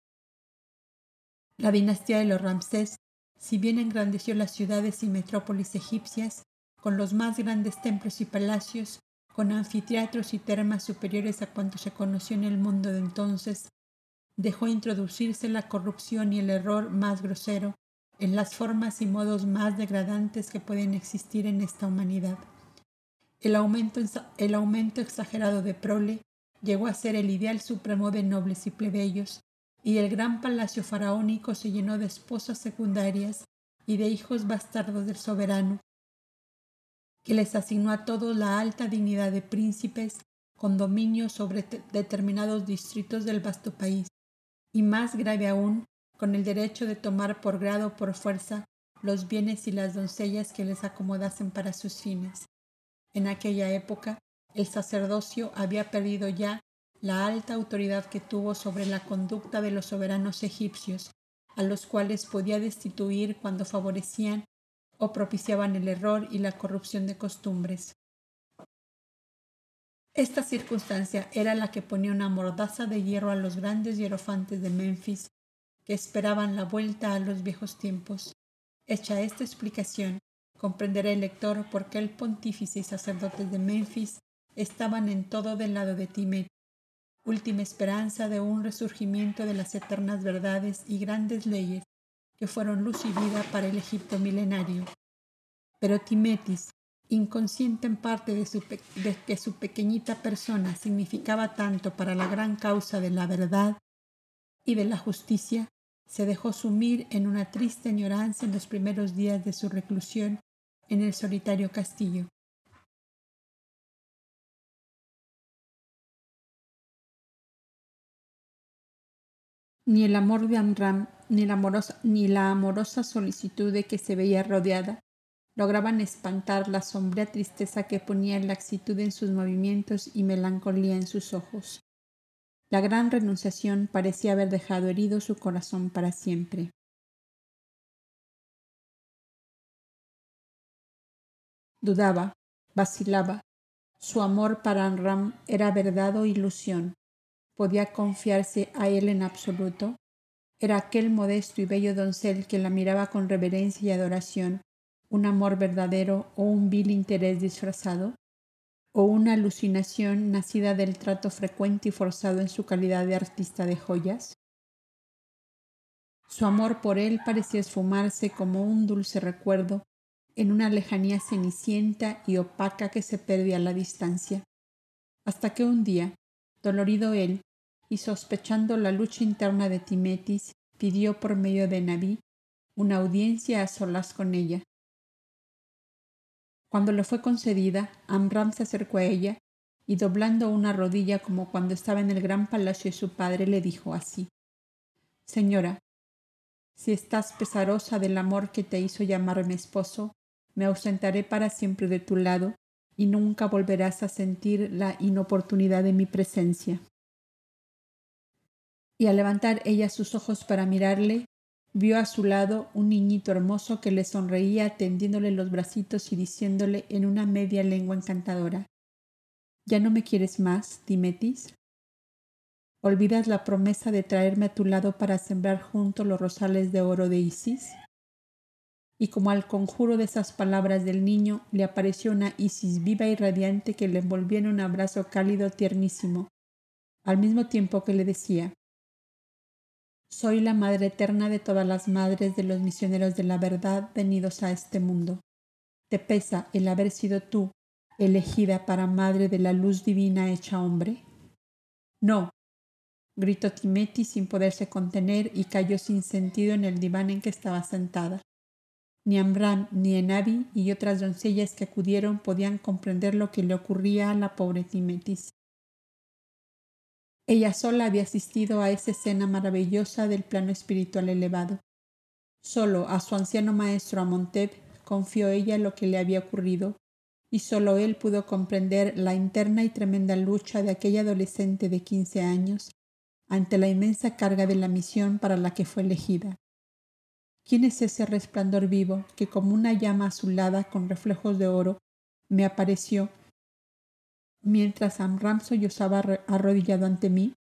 La dinastía de los Ramsés, si bien engrandeció las ciudades y metrópolis egipcias, con los más grandes templos y palacios, con anfiteatros y termas superiores a cuanto se conoció en el mundo de entonces, dejó introducirse la corrupción y el error más grosero en las formas y modos más degradantes que pueden existir en esta humanidad. El aumento exagerado de prole llegó a ser el ideal supremo de nobles y plebeyos, y el gran palacio faraónico se llenó de esposas secundarias y de hijos bastardos del soberano, que les asignó a todos la alta dignidad de príncipes con dominio sobre determinados distritos del vasto país, y más grave aún, con el derecho de tomar por grado o por fuerza los bienes y las doncellas que les acomodasen para sus fines. En aquella época, el sacerdocio había perdido ya la alta autoridad que tuvo sobre la conducta de los soberanos egipcios, a los cuales podía destituir cuando favorecían o propiciaban el error y la corrupción de costumbres. Esta circunstancia era la que ponía una mordaza de hierro a los grandes hierofantes de Menfis, que esperaban la vuelta a los viejos tiempos. Hecha esta explicación, comprenderá el lector por qué el pontífice y sacerdotes de Menfis estaban en todo del lado de Timet, última esperanza de un resurgimiento de las eternas verdades y grandes leyes que fueron luz y vida para el Egipto milenario. Pero Timetis, inconsciente en parte de que su pequeñita persona significaba tanto para la gran causa de la verdad y de la justicia, se dejó sumir en una triste añoranza en los primeros días de su reclusión en el solitario castillo. Ni el amor de Amram, ni la amorosa solicitud de que se veía rodeada, lograban espantar la sombría tristeza que ponía laxitud en sus movimientos y melancolía en sus ojos. La gran renunciación parecía haber dejado herido su corazón para siempre. Dudaba, vacilaba. Su amor para Amram era verdad o ilusión. ¿Podía confiarse a él en absoluto? ¿Era aquel modesto y bello doncel que la miraba con reverencia y adoración un amor verdadero o un vil interés disfrazado? o una alucinación nacida del trato frecuente y forzado en su calidad de artista de joyas. Su amor por él parecía esfumarse como un dulce recuerdo en una lejanía cenicienta y opaca que se perdía a la distancia, hasta que un día, dolorido él, y sospechando la lucha interna de Timetis, pidió por medio de Nabí una audiencia a solas con ella. Cuando le fue concedida, Amram se acercó a ella y doblando una rodilla como cuando estaba en el gran palacio de su padre, le dijo así: Señora, si estás pesarosa del amor que te hizo llamarme esposo, me ausentaré para siempre de tu lado y nunca volverás a sentir la inoportunidad de mi presencia. Y al levantar ella sus ojos para mirarle, vio a su lado un niñito hermoso que le sonreía tendiéndole los bracitos y diciéndole en una media lengua encantadora: ¿Ya no me quieres más, Timetis? ¿Olvidas la promesa de traerme a tu lado para sembrar juntos los rosales de oro de Isis? Y como al conjuro de esas palabras del niño, le apareció una Isis viva y radiante que le envolvía en un abrazo cálido tiernísimo, al mismo tiempo que le decía: Soy la madre eterna de todas las madres de los misioneros de la verdad venidos a este mundo. ¿Te pesa el haber sido tú elegida para madre de la luz divina hecha hombre? No, gritó Timetis sin poderse contener y cayó sin sentido en el diván en que estaba sentada. Ni Amram, ni Enabi y otras doncellas que acudieron podían comprender lo que le ocurría a la pobre Timetis. Ella sola había asistido a esa escena maravillosa del plano espiritual elevado. Solo a su anciano maestro Amonteb confió ella lo que le había ocurrido, y solo él pudo comprender la interna y tremenda lucha de aquella adolescente de 15 años ante la inmensa carga de la misión para la que fue elegida. ¿Quién es ese resplandor vivo que como una llama azulada con reflejos de oro me apareció mientras Amram sollozaba arrodillado ante mí?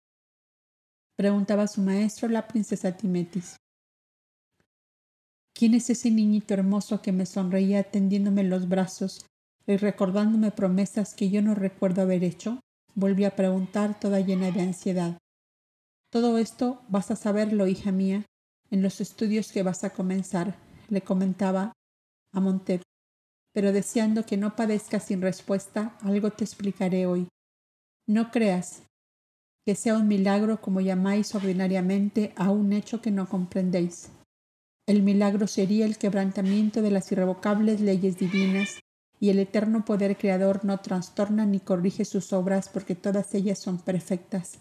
Preguntaba su maestro, la princesa Timetis. ¿Quién es ese niñito hermoso que me sonreía tendiéndome los brazos y recordándome promesas que yo no recuerdo haber hecho? Volví a preguntar, toda llena de ansiedad. Todo esto vas a saberlo, hija mía, en los estudios que vas a comenzar, le comentaba a Monteb, pero deseando que no padezcas sin respuesta, algo te explicaré hoy. No creas que sea un milagro como llamáis ordinariamente a un hecho que no comprendéis. El milagro sería el quebrantamiento de las irrevocables leyes divinas, y el eterno poder creador no trastorna ni corrige sus obras porque todas ellas son perfectas.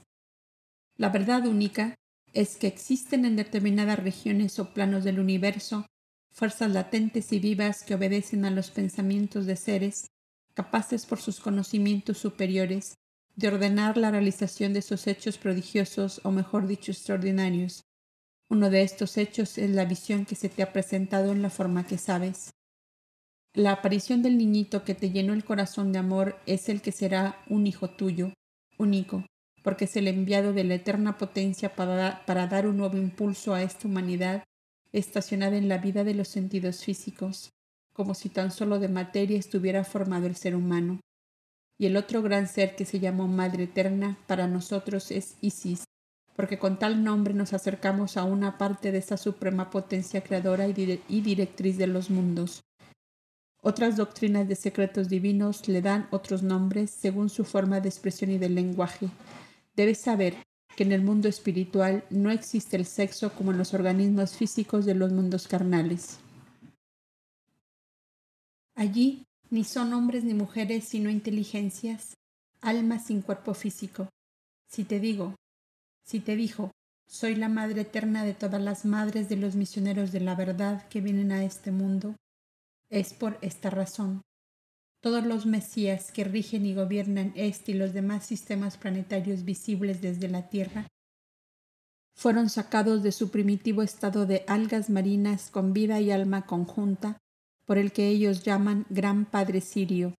La verdad única es que existen en determinadas regiones o planos del universo fuerzas latentes y vivas que obedecen a los pensamientos de seres capaces por sus conocimientos superiores de ordenar la realización de esos hechos prodigiosos o mejor dicho extraordinarios. Uno de estos hechos es la visión que se te ha presentado en la forma que sabes. La aparición del niñito que te llenó el corazón de amor es el que será un hijo tuyo, único, porque es el enviado de la eterna potencia para dar un nuevo impulso a esta humanidad estacionada en la vida de los sentidos físicos, como si tan solo de materia estuviera formado el ser humano. Y el otro gran ser que se llamó Madre Eterna para nosotros es Isis, porque con tal nombre nos acercamos a una parte de esa suprema potencia creadora y directriz de los mundos. Otras doctrinas de secretos divinos le dan otros nombres según su forma de expresión y de lenguaje. Debes saber que en el mundo espiritual no existe el sexo como en los organismos físicos de los mundos carnales. Allí ni son hombres ni mujeres sino inteligencias, almas sin cuerpo físico. Si te dijo, soy la madre eterna de todas las madres de los misioneros de la verdad que vienen a este mundo, es por esta razón. Todos los mesías que rigen y gobiernan este y los demás sistemas planetarios visibles desde la Tierra fueron sacados de su primitivo estado de algas marinas con vida y alma conjunta, por el que ellos llaman Gran Padre Sirio,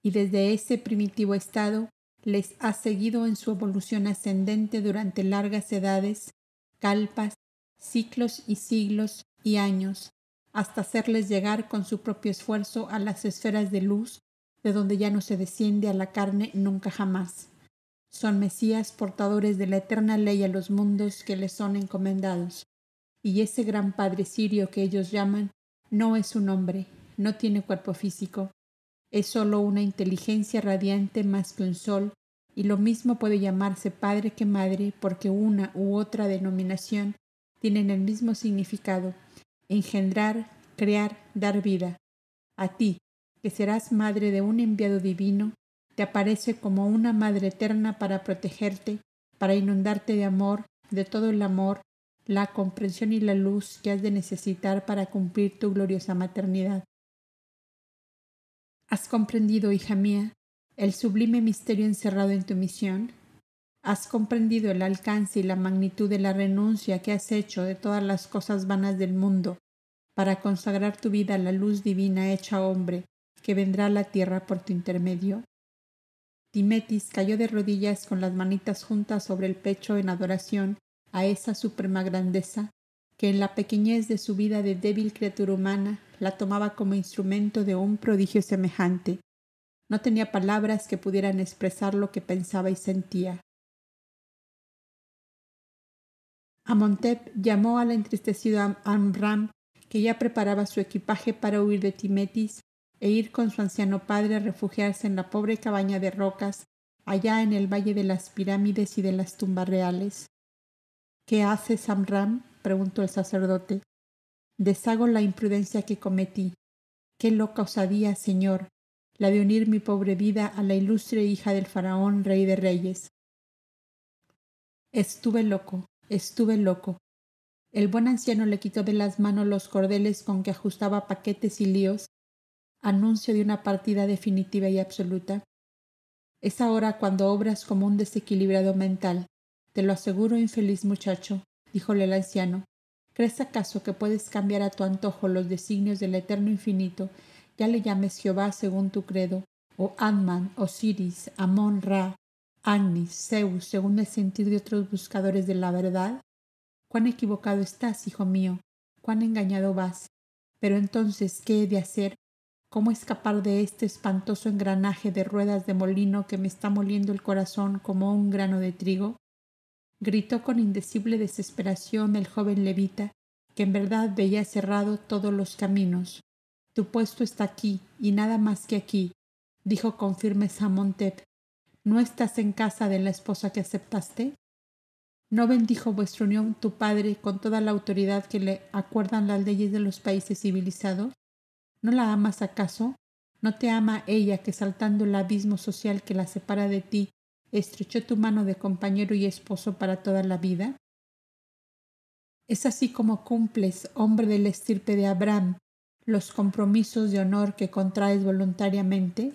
y desde ese primitivo estado les ha seguido en su evolución ascendente durante largas edades, kalpas, ciclos y siglos y años, hasta hacerles llegar con su propio esfuerzo a las esferas de luz de donde ya no se desciende a la carne nunca jamás. Son Mesías portadores de la eterna ley a los mundos que les son encomendados. Y ese gran Padre Sirio que ellos llaman no es un hombre, no tiene cuerpo físico, es solo una inteligencia radiante más que un sol, y lo mismo puede llamarse padre que madre porque una u otra denominación tienen el mismo significado: engendrar, crear, dar vida. A ti, que serás madre de un enviado divino, te aparece como una madre eterna para protegerte, para inundarte de amor, de todo el amor, la comprensión y la luz que has de necesitar para cumplir tu gloriosa maternidad. ¿Has comprendido, hija mía, el sublime misterio encerrado en tu misión? ¿Has comprendido el alcance y la magnitud de la renuncia que has hecho de todas las cosas vanas del mundo para consagrar tu vida a la luz divina hecha hombre que vendrá a la tierra por tu intermedio? Timetis cayó de rodillas con las manitas juntas sobre el pecho en adoración a esa suprema grandeza que en la pequeñez de su vida de débil criatura humana la tomaba como instrumento de un prodigio semejante. No tenía palabras que pudieran expresar lo que pensaba y sentía. Amenhotep llamó al entristecido Amram, que ya preparaba su equipaje para huir de Timetis e ir con su anciano padre a refugiarse en la pobre cabaña de rocas allá en el valle de las pirámides y de las tumbas reales. ¿Qué haces, Amram?, preguntó el sacerdote. Deshago la imprudencia que cometí. Qué loca osadía, señor, la de unir mi pobre vida a la ilustre hija del faraón, rey de reyes. Estuve loco. El buen anciano le quitó de las manos los cordeles con que ajustaba paquetes y líos, anuncio de una partida definitiva y absoluta. Es ahora cuando obras como un desequilibrado mental. Te lo aseguro, infeliz muchacho, díjole el anciano. ¿Crees acaso que puedes cambiar a tu antojo los designios del eterno infinito, ya le llames Jehová según tu credo, o Atman, Osiris, Amón, Ra, Agnis, Zeus, según el sentir de otros buscadores de la verdad? Cuán equivocado estás, hijo mío, cuán engañado vas. Pero entonces, ¿qué he de hacer? ¿Cómo escapar de este espantoso engranaje de ruedas de molino que me está moliendo el corazón como un grano de trigo? Gritó con indecible desesperación el joven levita, que en verdad veía cerrado todos los caminos. Tu puesto está aquí, y nada más que aquí, dijo con firmeza Amenhotep. ¿No estás en casa de la esposa que aceptaste? ¿No bendijo vuestra unión tu padre con toda la autoridad que le acuerdan las leyes de los países civilizados? ¿No la amas acaso? ¿No te ama ella que, saltando el abismo social que la separa de ti, estrechó tu mano de compañero y esposo para toda la vida? Es así como cumples, hombre de la estirpe de Abraham, los compromisos de honor que contraes voluntariamente.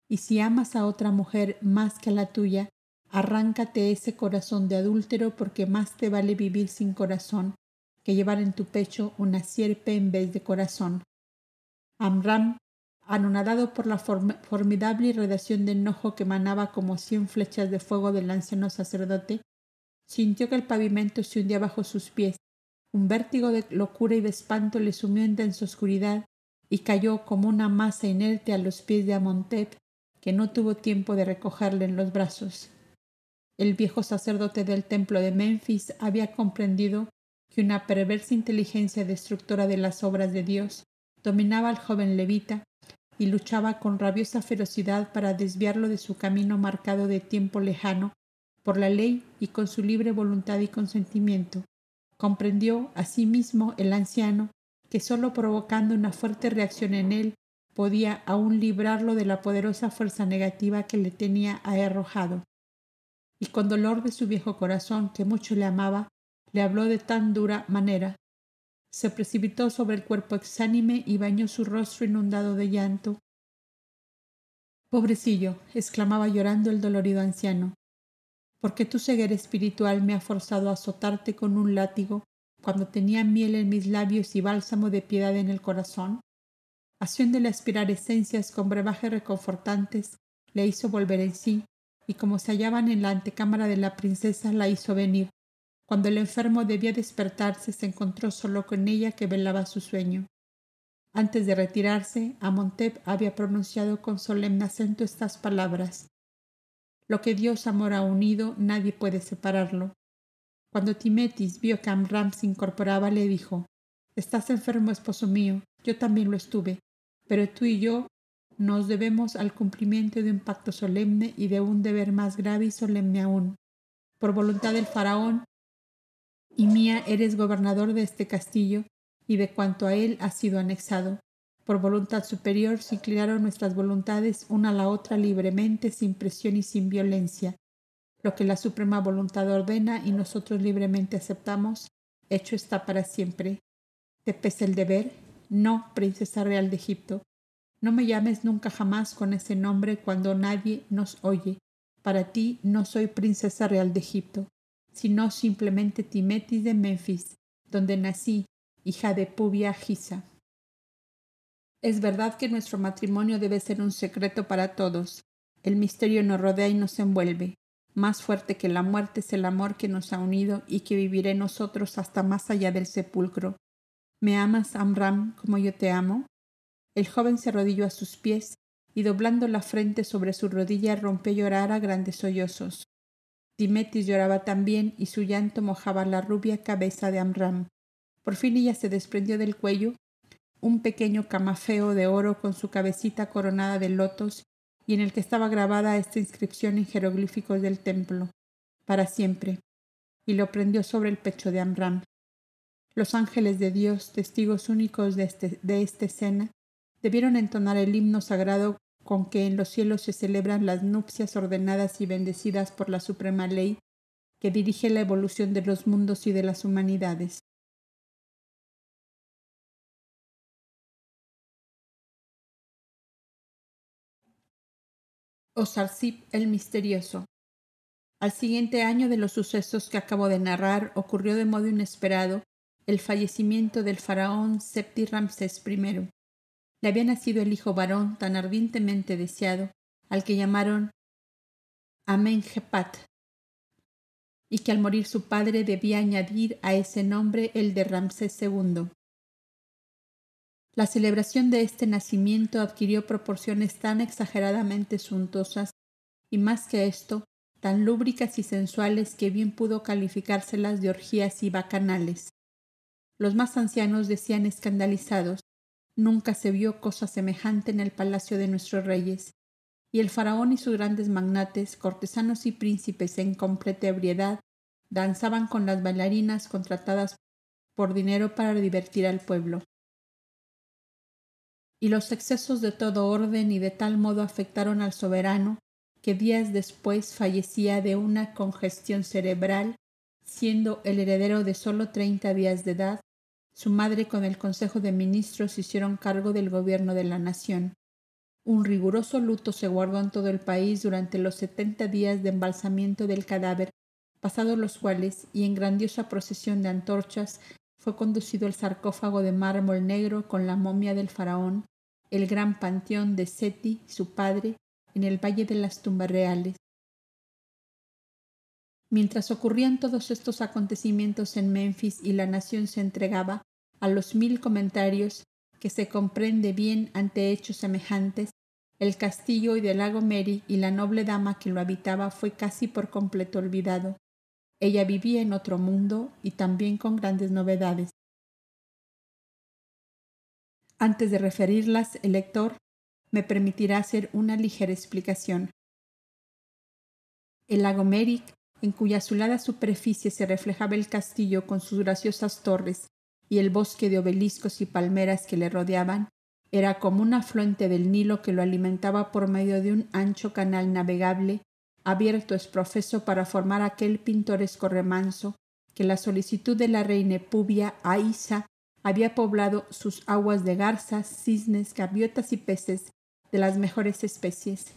Y si amas a otra mujer más que a la tuya, arráncate ese corazón de adúltero, porque más te vale vivir sin corazón que llevar en tu pecho una sierpe en vez de corazón. Amram, anonadado por la formidable irradiación de enojo que emanaba como 100 flechas de fuego del anciano sacerdote, sintió que el pavimento se hundía bajo sus pies. Un vértigo de locura y de espanto le sumió en densa oscuridad y cayó como una masa inerte a los pies de Amenhotep, que no tuvo tiempo de recogerle en los brazos. El viejo sacerdote del templo de Menfis había comprendido que una perversa inteligencia destructora de las obras de Dios dominaba al joven levita y luchaba con rabiosa ferocidad para desviarlo de su camino marcado de tiempo lejano por la ley y con su libre voluntad y consentimiento. Comprendió asimismo el anciano que sólo provocando una fuerte reacción en él podía aún librarlo de la poderosa fuerza negativa que le tenía arrojado. Y con dolor de su viejo corazón, que mucho le amaba, le habló de tan dura manera. Se precipitó sobre el cuerpo exánime y bañó su rostro inundado de llanto. «Pobrecillo», exclamaba llorando el dolorido anciano, «¿por qué tu ceguera espiritual me ha forzado a azotarte con un látigo cuando tenía miel en mis labios y bálsamo de piedad en el corazón?» Haciéndole aspirar esencias con brebajes reconfortantes, le hizo volver en sí, y como se hallaban en la antecámara de la princesa, la hizo venir. Cuando el enfermo debía despertarse, se encontró solo con ella, que velaba su sueño. Antes de retirarse, Amenhotep había pronunciado con solemne acento estas palabras: «Lo que Dios amor ha unido, nadie puede separarlo». Cuando Timetis vio que Amram se incorporaba, le dijo: «Estás enfermo, esposo mío, yo también lo estuve, pero tú y yo nos debemos al cumplimiento de un pacto solemne y de un deber más grave y solemne aún. Por voluntad del faraón y mía eres gobernador de este castillo y de cuanto a él ha sido anexado. Por voluntad superior se inclinaron nuestras voluntades una a la otra libremente, sin presión y sin violencia. Lo que la suprema voluntad ordena y nosotros libremente aceptamos, hecho está para siempre. ¿Te pesa el deber? No, princesa real de Egipto. No me llames nunca jamás con ese nombre cuando nadie nos oye. Para ti no soy princesa real de Egipto, sino simplemente Timetis de Menfis, donde nací, hija de Pubia Gisa. Es verdad que nuestro matrimonio debe ser un secreto para todos. El misterio nos rodea y nos envuelve. Más fuerte que la muerte es el amor que nos ha unido y que vivirá en nosotros hasta más allá del sepulcro. ¿Me amas, Amram, como yo te amo?» El joven se arrodilló a sus pies y, doblando la frente sobre su rodilla, rompió a llorar a grandes sollozos. Timetis lloraba también y su llanto mojaba la rubia cabeza de Amram. Por fin ella se desprendió del cuello un pequeño camafeo de oro con su cabecita coronada de lotos y en el que estaba grabada esta inscripción en jeroglíficos del templo: «Para siempre», y lo prendió sobre el pecho de Amram. Los ángeles de Dios, testigos únicos de esta escena, debieron entonar el himno sagrado con que en los cielos se celebran las nupcias ordenadas y bendecidas por la suprema ley que dirige la evolución de los mundos y de las humanidades. Osarsip el misterioso. Al siguiente año de los sucesos que acabo de narrar, ocurrió de modo inesperado el fallecimiento del faraón Septi Ramsés I. Le había nacido el hijo varón tan ardientemente deseado, al que llamaron Amenhotep, y que al morir su padre debía añadir a ese nombre el de Ramsés II. La celebración de este nacimiento adquirió proporciones tan exageradamente suntuosas y, más que esto, tan lúbricas y sensuales que bien pudo calificárselas de orgías y bacanales. Los más ancianos decían escandalizados: «Nunca se vio cosa semejante en el palacio de nuestros reyes», y el faraón y sus grandes magnates, cortesanos y príncipes en completa ebriedad, danzaban con las bailarinas contratadas por dinero para divertir al pueblo. Y los excesos de todo orden y de tal modo afectaron al soberano que días después fallecía de una congestión cerebral, siendo el heredero de solo 30 días de edad. Su madre con el Consejo de Ministros hicieron cargo del gobierno de la nación. Un riguroso luto se guardó en todo el país durante los 70 días de embalsamiento del cadáver, pasados los cuales, y en grandiosa procesión de antorchas, fue conducido el sarcófago de mármol negro con la momia del faraón, el gran panteón de Seti, su padre, en el Valle de las Tumbas Reales. Mientras ocurrían todos estos acontecimientos en Menfis y la nación se entregaba a los 1000 comentarios que se comprende bien ante hechos semejantes, el castillo y del lago Meri y la noble dama que lo habitaba fue casi por completo olvidado. Ella vivía en otro mundo y también con grandes novedades. Antes de referirlas, el lector me permitirá hacer una ligera explicación. El lago Merik, en cuya azulada superficie se reflejaba el castillo con sus graciosas torres y el bosque de obeliscos y palmeras que le rodeaban, era como un afluente del Nilo que lo alimentaba por medio de un ancho canal navegable, abierto exprofeso para formar aquel pintoresco remanso que la solicitud de la reina Pubia Aisa había poblado sus aguas de garzas, cisnes, gaviotas y peces de las mejores especies.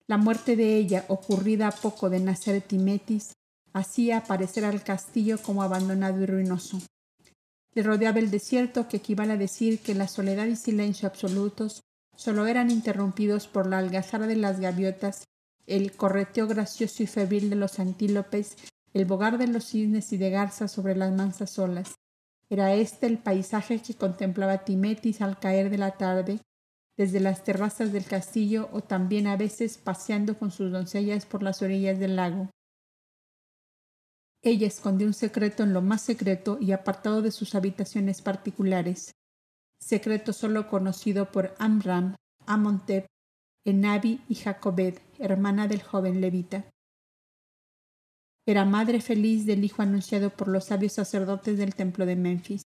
La muerte de ella, ocurrida a poco de nacer Timetis, hacía aparecer al castillo como abandonado y ruinoso. Le rodeaba el desierto, que equivale a decir que la soledad y silencio absolutos solo eran interrumpidos por la algazara de las gaviotas, el correteo gracioso y febril de los antílopes, el bogar de los cisnes y de garzas sobre las mansas olas. Era este el paisaje que contemplaba Timetis al caer de la tarde, desde las terrazas del castillo o también a veces paseando con sus doncellas por las orillas del lago. Ella escondió un secreto en lo más secreto y apartado de sus habitaciones particulares, secreto solo conocido por Amram, Amonteb, Enabi y Jacobed, hermana del joven levita. Era madre feliz del hijo anunciado por los sabios sacerdotes del templo de Menfis.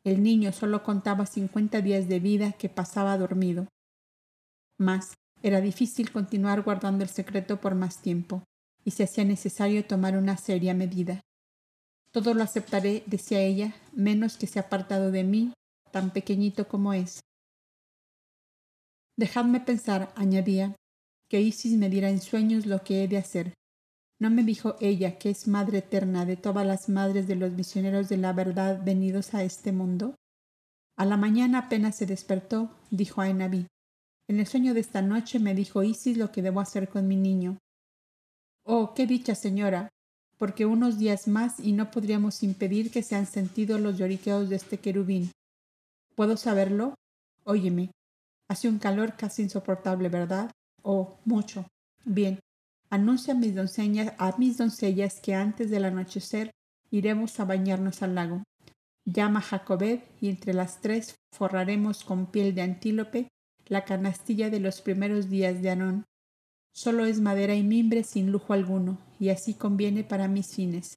El niño solo contaba 50 días de vida que pasaba dormido. Mas era difícil continuar guardando el secreto por más tiempo, y se hacía necesario tomar una seria medida. Todo lo aceptaré, decía ella, menos que se ha apartado de mí, tan pequeñito como es. Dejadme pensar, añadía, que Isis me dirá en sueños lo que he de hacer. ¿No me dijo ella que es madre eterna de todas las madres de los misioneros de la verdad venidos a este mundo? A la mañana apenas se despertó, dijo a Enabi. En el sueño de esta noche me dijo Isis lo que debo hacer con mi niño. Oh, qué dicha, señora, porque unos días más y no podríamos impedir que sean sentidos los lloriqueos de este querubín. ¿Puedo saberlo? Óyeme, hace un calor casi insoportable, ¿verdad? Oh, mucho. Bien. Anuncia a mis doncellas que antes del anochecer iremos a bañarnos al lago. Llama a Jacobed y entre las tres forraremos con piel de antílope la canastilla de los primeros días de Anón. Solo es madera y mimbre sin lujo alguno, y así conviene para mis fines.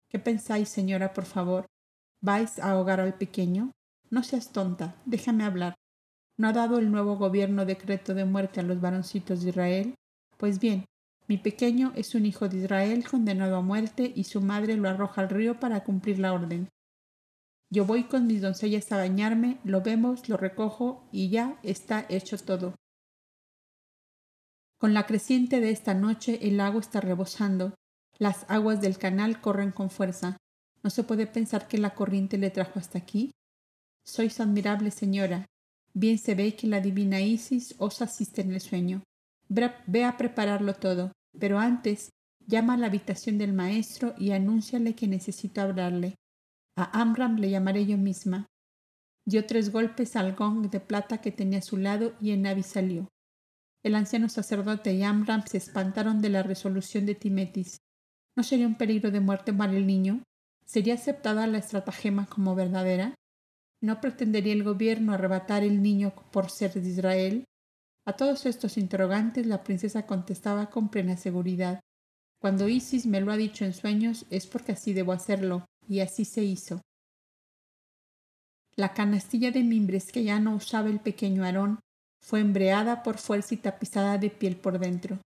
¿Qué pensáis, señora, por favor? ¿Vais a ahogar al pequeño? No seas tonta, déjame hablar. ¿No ha dado el nuevo gobierno decreto de muerte a los varoncitos de Israel? Pues bien, mi pequeño es un hijo de Israel condenado a muerte y su madre lo arroja al río para cumplir la orden. Yo voy con mis doncellas a bañarme, lo vemos, lo recojo y ya está hecho todo. Con la creciente de esta noche el lago está rebosando. Las aguas del canal corren con fuerza. ¿No se puede pensar que la corriente le trajo hasta aquí? Sois admirable, señora. Bien se ve que la divina Isis os asiste en el sueño. Ve a prepararlo todo, pero antes llama a la habitación del maestro y anúnciale que necesito hablarle. A Amram le llamaré yo misma. Dio 3 golpes al gong de plata que tenía a su lado y Enabi salió. El anciano sacerdote y Amram se espantaron de la resolución de Timetis. ¿No sería un peligro de muerte para el niño? ¿Sería aceptada la estratagema como verdadera? ¿No pretendería el gobierno arrebatar el niño por ser de Israel? A todos estos interrogantes la princesa contestaba con plena seguridad. Cuando Isis me lo ha dicho en sueños es porque así debo hacerlo, y así se hizo. La canastilla de mimbres que ya no usaba el pequeño Aarón fue embreada por fuerza y tapizada de piel por dentro.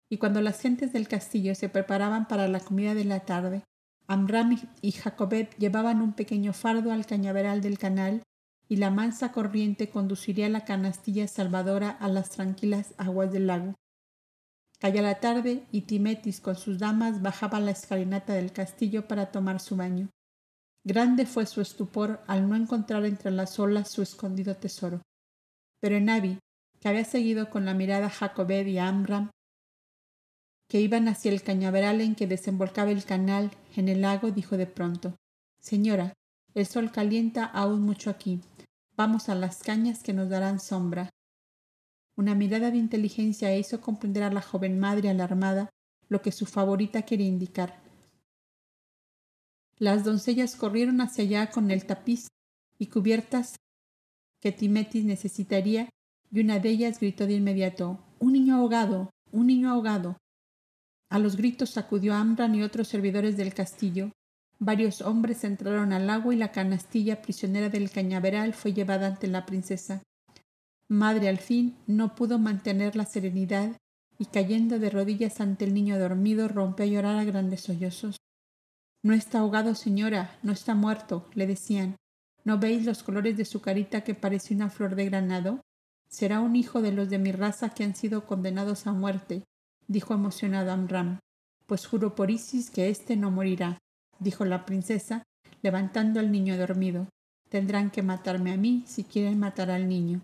Y cuando las gentes del castillo se preparaban para la comida de la tarde, Amram y Jacobed llevaban un pequeño fardo al cañaveral del canal y la mansa corriente conduciría la canastilla salvadora a las tranquilas aguas del lago. Caía la tarde y Timetis con sus damas bajaba la escalinata del castillo para tomar su baño. Grande fue su estupor al no encontrar entre las olas su escondido tesoro. Pero Enabi, que había seguido con la mirada a Jacobed y a Amram, que iban hacia el cañaveral en que desembolcaba el canal en el lago, dijo de pronto: Señora, el sol calienta aún mucho aquí. Vamos a las cañas que nos darán sombra. Una mirada de inteligencia hizo comprender a la joven madre alarmada lo que su favorita quería indicar. Las doncellas corrieron hacia allá con el tapiz y cubiertas que Timetis necesitaría, y una de ellas gritó de inmediato: ¡Un niño ahogado! ¡Un niño ahogado! A los gritos acudió Amram y otros servidores del castillo. Varios hombres entraron al agua y la canastilla prisionera del cañaveral fue llevada ante la princesa. Madre al fin no pudo mantener la serenidad y cayendo de rodillas ante el niño dormido rompió a llorar a grandes sollozos. No está ahogado, señora, no está muerto, le decían. ¿No veis los colores de su carita que parece una flor de granado? Será un hijo de los de mi raza que han sido condenados a muerte, dijo emocionado Amram. Pues juro por Isis que éste no morirá, dijo la princesa, levantando al niño dormido. Tendrán que matarme a mí si quieren matar al niño.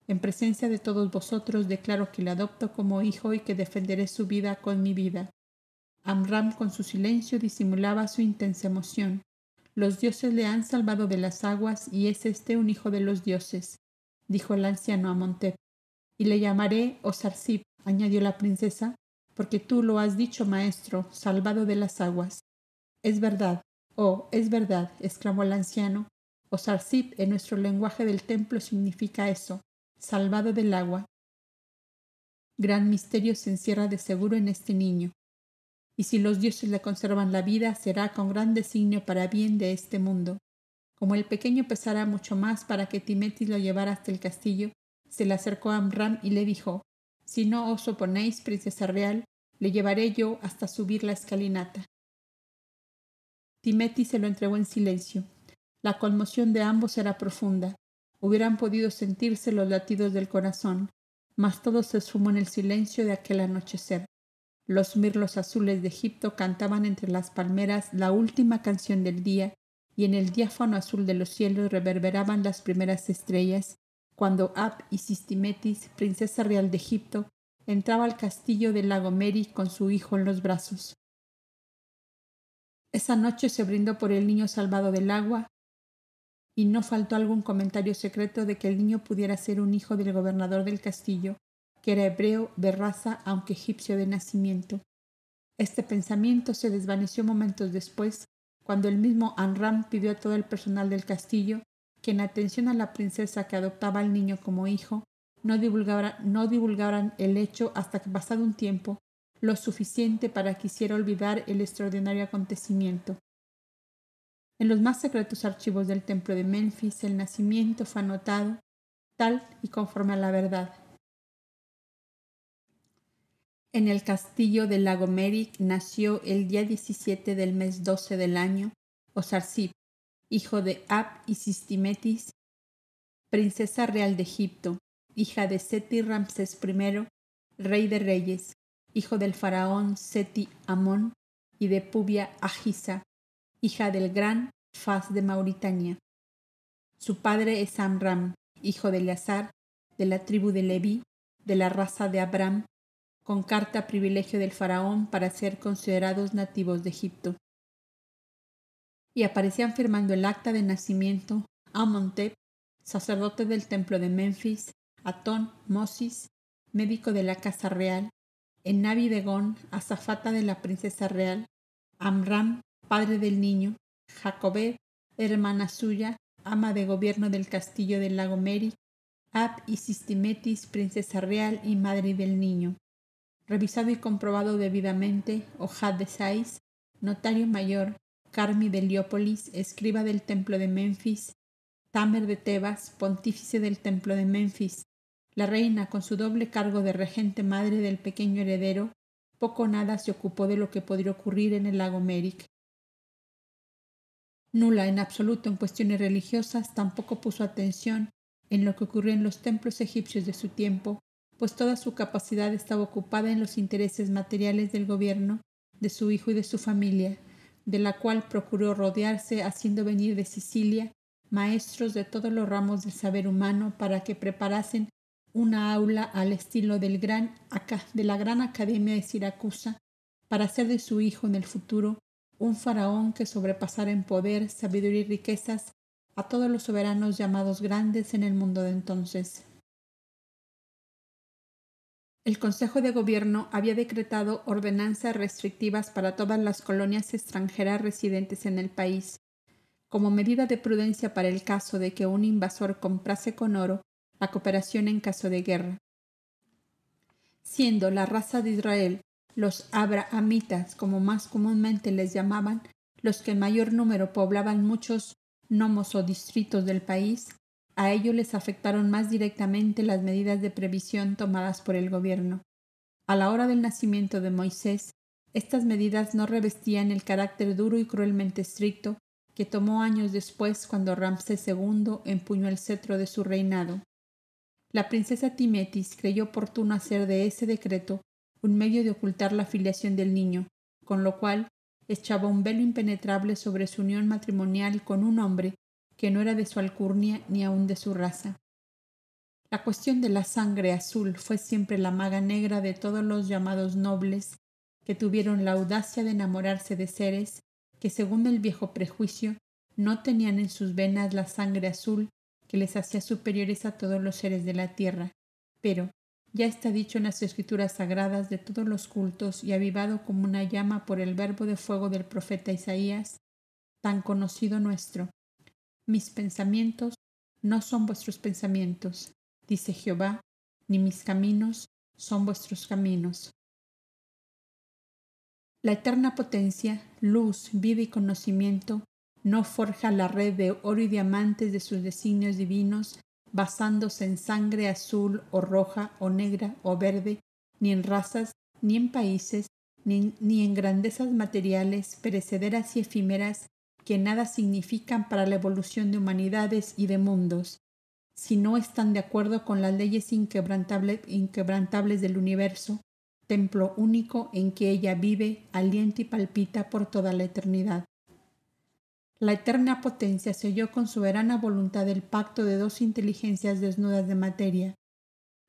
En presencia de todos vosotros declaro que le adopto como hijo y que defenderé su vida con mi vida. Amram con su silencio disimulaba su intensa emoción. Los dioses le han salvado de las aguas y es este un hijo de los dioses, dijo el anciano Amontep. Y le llamaré Osarsip, añadió la princesa, porque tú lo has dicho, maestro, salvado de las aguas. Es verdad, oh, es verdad, exclamó el anciano. Osarsip en nuestro lenguaje del templo significa eso, salvado del agua. Gran misterio se encierra de seguro en este niño. Y si los dioses le conservan la vida, será con gran designio para bien de este mundo. Como el pequeño pesará mucho más para que Timetis lo llevara hasta el castillo, se le acercó a Amram y le dijo: si no os oponéis, princesa real, le llevaré yo hasta subir la escalinata. Timetis se lo entregó en silencio. La conmoción de ambos era profunda. Hubieran podido sentirse los latidos del corazón, mas todo se esfumó en el silencio de aquel anochecer. Los mirlos azules de Egipto cantaban entre las palmeras la última canción del día, y en el diáfano azul de los cielos reverberaban las primeras estrellas, cuando Ab y Sistimetis, princesa real de Egipto, entraba al castillo del lago Meri con su hijo en los brazos. Esa noche se brindó por el niño salvado del agua, y no faltó algún comentario secreto de que el niño pudiera ser un hijo del gobernador del castillo, que era hebreo de raza, aunque egipcio de nacimiento. Este pensamiento se desvaneció momentos después, cuando el mismo Amram pidió a todo el personal del castillo que, en atención a la princesa que adoptaba al niño como hijo, no divulgaran el hecho hasta que, pasado un tiempo, lo suficiente para que hiciera olvidar el extraordinario acontecimiento. En los más secretos archivos del templo de Menfis, el nacimiento fue anotado tal y conforme a la verdad. En el castillo del lago Merik nació el día 17 del mes 12 del año Osarsip, hijo de Ab y Sistimetis, princesa real de Egipto, hija de Seti Ramsés I, rey de reyes, hijo del faraón Seti Amón y de Pubia Agisa, hija del gran Faz de Mauritania. Su padre es Amram, hijo de Eleazar, de la tribu de Leví, de la raza de Abram, con carta privilegio del faraón para ser considerados nativos de Egipto. Y aparecían firmando el acta de nacimiento Amontep, sacerdote del templo de Menfis, Atón Mosis, médico de la casa real, Ennabi Degón, azafata de la princesa real, Amram, padre del niño, Jacobed, hermana suya, ama de gobierno del castillo del lago Meri, Ab y Sistimetis, princesa real y madre del niño. Revisado y comprobado debidamente, Ojad de Sais, notario mayor, Carmi de Heliópolis, escriba del templo de Menfis, Tamer de Tebas, pontífice del templo de Menfis, la reina, con su doble cargo de regente madre del pequeño heredero, poco o nada se ocupó de lo que podría ocurrir en el lago Merik. Nula en absoluto en cuestiones religiosas, tampoco puso atención en lo que ocurría en los templos egipcios de su tiempo, pues toda su capacidad estaba ocupada en los intereses materiales del gobierno, de su hijo y de su familia, de la cual procuró rodearse haciendo venir de Sicilia maestros de todos los ramos del saber humano para que preparasen una aula al estilo de la gran Academia de Siracusa para hacer de su hijo en el futuro un faraón que sobrepasara en poder, sabiduría y riquezas a todos los soberanos llamados grandes en el mundo de entonces. El Consejo de Gobierno había decretado ordenanzas restrictivas para todas las colonias extranjeras residentes en el país, como medida de prudencia para el caso de que un invasor comprase con oro la cooperación en caso de guerra. Siendo la raza de Israel, los abrahamitas, como más comúnmente les llamaban, los que en mayor número poblaban muchos nomos o distritos del país, a ello les afectaron más directamente las medidas de previsión tomadas por el gobierno. A la hora del nacimiento de Moisés, estas medidas no revestían el carácter duro y cruelmente estricto que tomó años después cuando Ramsés II empuñó el cetro de su reinado. La princesa Timetis creyó oportuno hacer de ese decreto un medio de ocultar la filiación del niño, con lo cual echaba un velo impenetrable sobre su unión matrimonial con un hombre que no era de su alcurnia ni aun de su raza. La cuestión de la sangre azul fue siempre la maga negra de todos los llamados nobles que tuvieron la audacia de enamorarse de seres que, según el viejo prejuicio, no tenían en sus venas la sangre azul que les hacía superiores a todos los seres de la tierra, pero ya está dicho en las escrituras sagradas de todos los cultos y avivado como una llama por el verbo de fuego del profeta Isaías, tan conocido nuestro. Mis pensamientos no son vuestros pensamientos, dice Jehová, ni mis caminos son vuestros caminos. La eterna potencia, luz, vida y conocimiento, no forja la red de oro y diamantes de sus designios divinos, basándose en sangre azul o roja o negra o verde, ni en razas, ni en países, ni en grandezas materiales, perecederas y efímeras, que nada significan para la evolución de humanidades y de mundos, si no están de acuerdo con las leyes inquebrantables del universo, templo único en que ella vive, alienta y palpita por toda la eternidad. La eterna potencia selló con soberana voluntad el pacto de dos inteligencias desnudas de materia,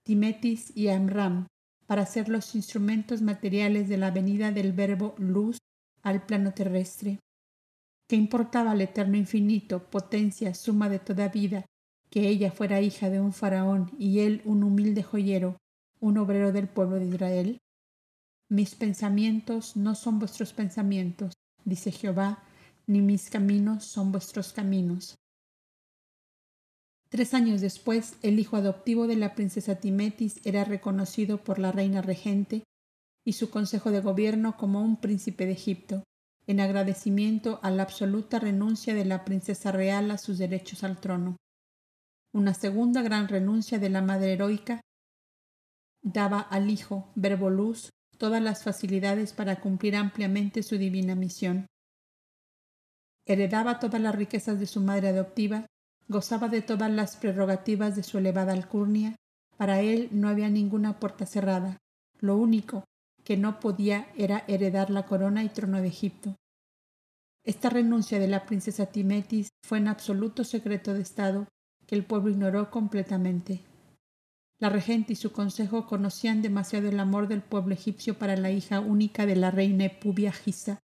Timetis y Amram, para ser los instrumentos materiales de la venida del verbo luz al plano terrestre. ¿Qué importaba al eterno infinito, potencia, suma de toda vida, que ella fuera hija de un faraón y él un humilde joyero, un obrero del pueblo de Israel? Mis pensamientos no son vuestros pensamientos, dice Jehová, ni mis caminos son vuestros caminos. 3 años después, el hijo adoptivo de la princesa Timetis era reconocido por la reina regente y su consejo de gobierno como un príncipe de Egipto, en agradecimiento a la absoluta renuncia de la princesa real a sus derechos al trono. Una segunda gran renuncia de la madre heroica daba al hijo, verbo luz, todas las facilidades para cumplir ampliamente su divina misión. Heredaba todas las riquezas de su madre adoptiva, gozaba de todas las prerrogativas de su elevada alcurnia. Para él no había ninguna puerta cerrada. Lo único que no podía era heredar la corona y trono de Egipto. Esta renuncia de la princesa Timetis fue en absoluto secreto de Estado que el pueblo ignoró completamente. La regente y su consejo conocían demasiado el amor del pueblo egipcio para la hija única de la reina Epubia Gisa,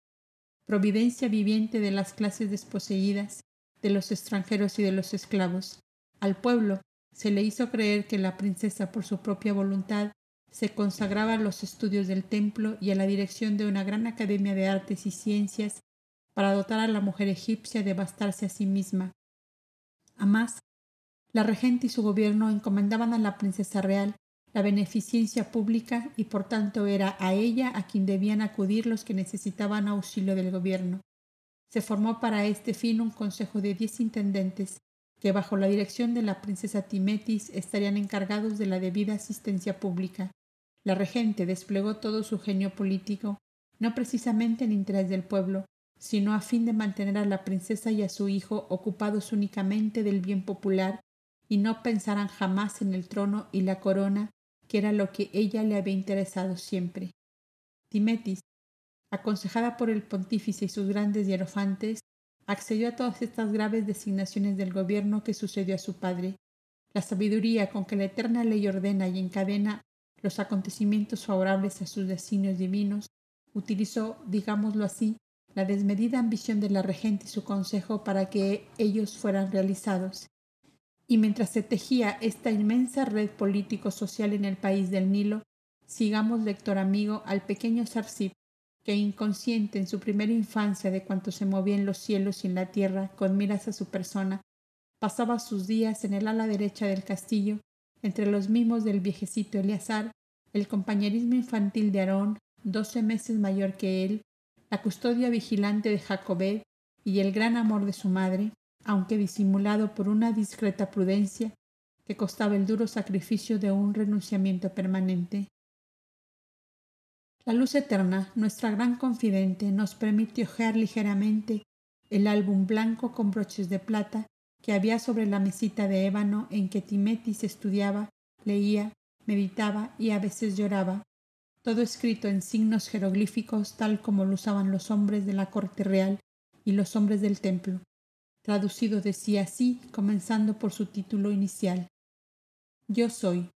providencia viviente de las clases desposeídas, de los extranjeros y de los esclavos. Al pueblo se le hizo creer que la princesa, por su propia voluntad, se consagraba a los estudios del templo y a la dirección de una gran academia de artes y ciencias para dotar a la mujer egipcia de bastarse a sí misma. Además, la regente y su gobierno encomendaban a la princesa real la beneficencia pública y por tanto era a ella a quien debían acudir los que necesitaban auxilio del gobierno. Se formó para este fin un consejo de 10 intendentes que bajo la dirección de la princesa Timetis estarían encargados de la debida asistencia pública. La regente desplegó todo su genio político, no precisamente en interés del pueblo, sino a fin de mantener a la princesa y a su hijo ocupados únicamente del bien popular y no pensaran jamás en el trono y la corona, que era lo que ella le había interesado siempre. Timetis, aconsejada por el pontífice y sus grandes hierofantes, accedió a todas estas graves designaciones del gobierno que sucedió a su padre. La sabiduría con que la eterna ley ordena y encadena los acontecimientos favorables a sus designios divinos, utilizó, digámoslo así, la desmedida ambición de la regente y su consejo para que ellos fueran realizados. Y mientras se tejía esta inmensa red político-social en el país del Nilo, sigamos, lector amigo, al pequeño Sarsip, que inconsciente en su primera infancia de cuanto se movía en los cielos y en la tierra con miras a su persona, pasaba sus días en el ala derecha del castillo, entre los mimos del viejecito Eleazar, el compañerismo infantil de Aarón, 12 meses mayor que él, la custodia vigilante de Jacobed y el gran amor de su madre, aunque disimulado por una discreta prudencia que costaba el duro sacrificio de un renunciamiento permanente. La luz eterna, nuestra gran confidente, nos permite hojear ligeramente el álbum blanco con broches de plata que había sobre la mesita de ébano en que Timetis estudiaba, leía, meditaba y a veces lloraba, todo escrito en signos jeroglíficos tal como lo usaban los hombres de la corte real y los hombres del templo. Traducido decía así, comenzando por su título inicial: Yo soy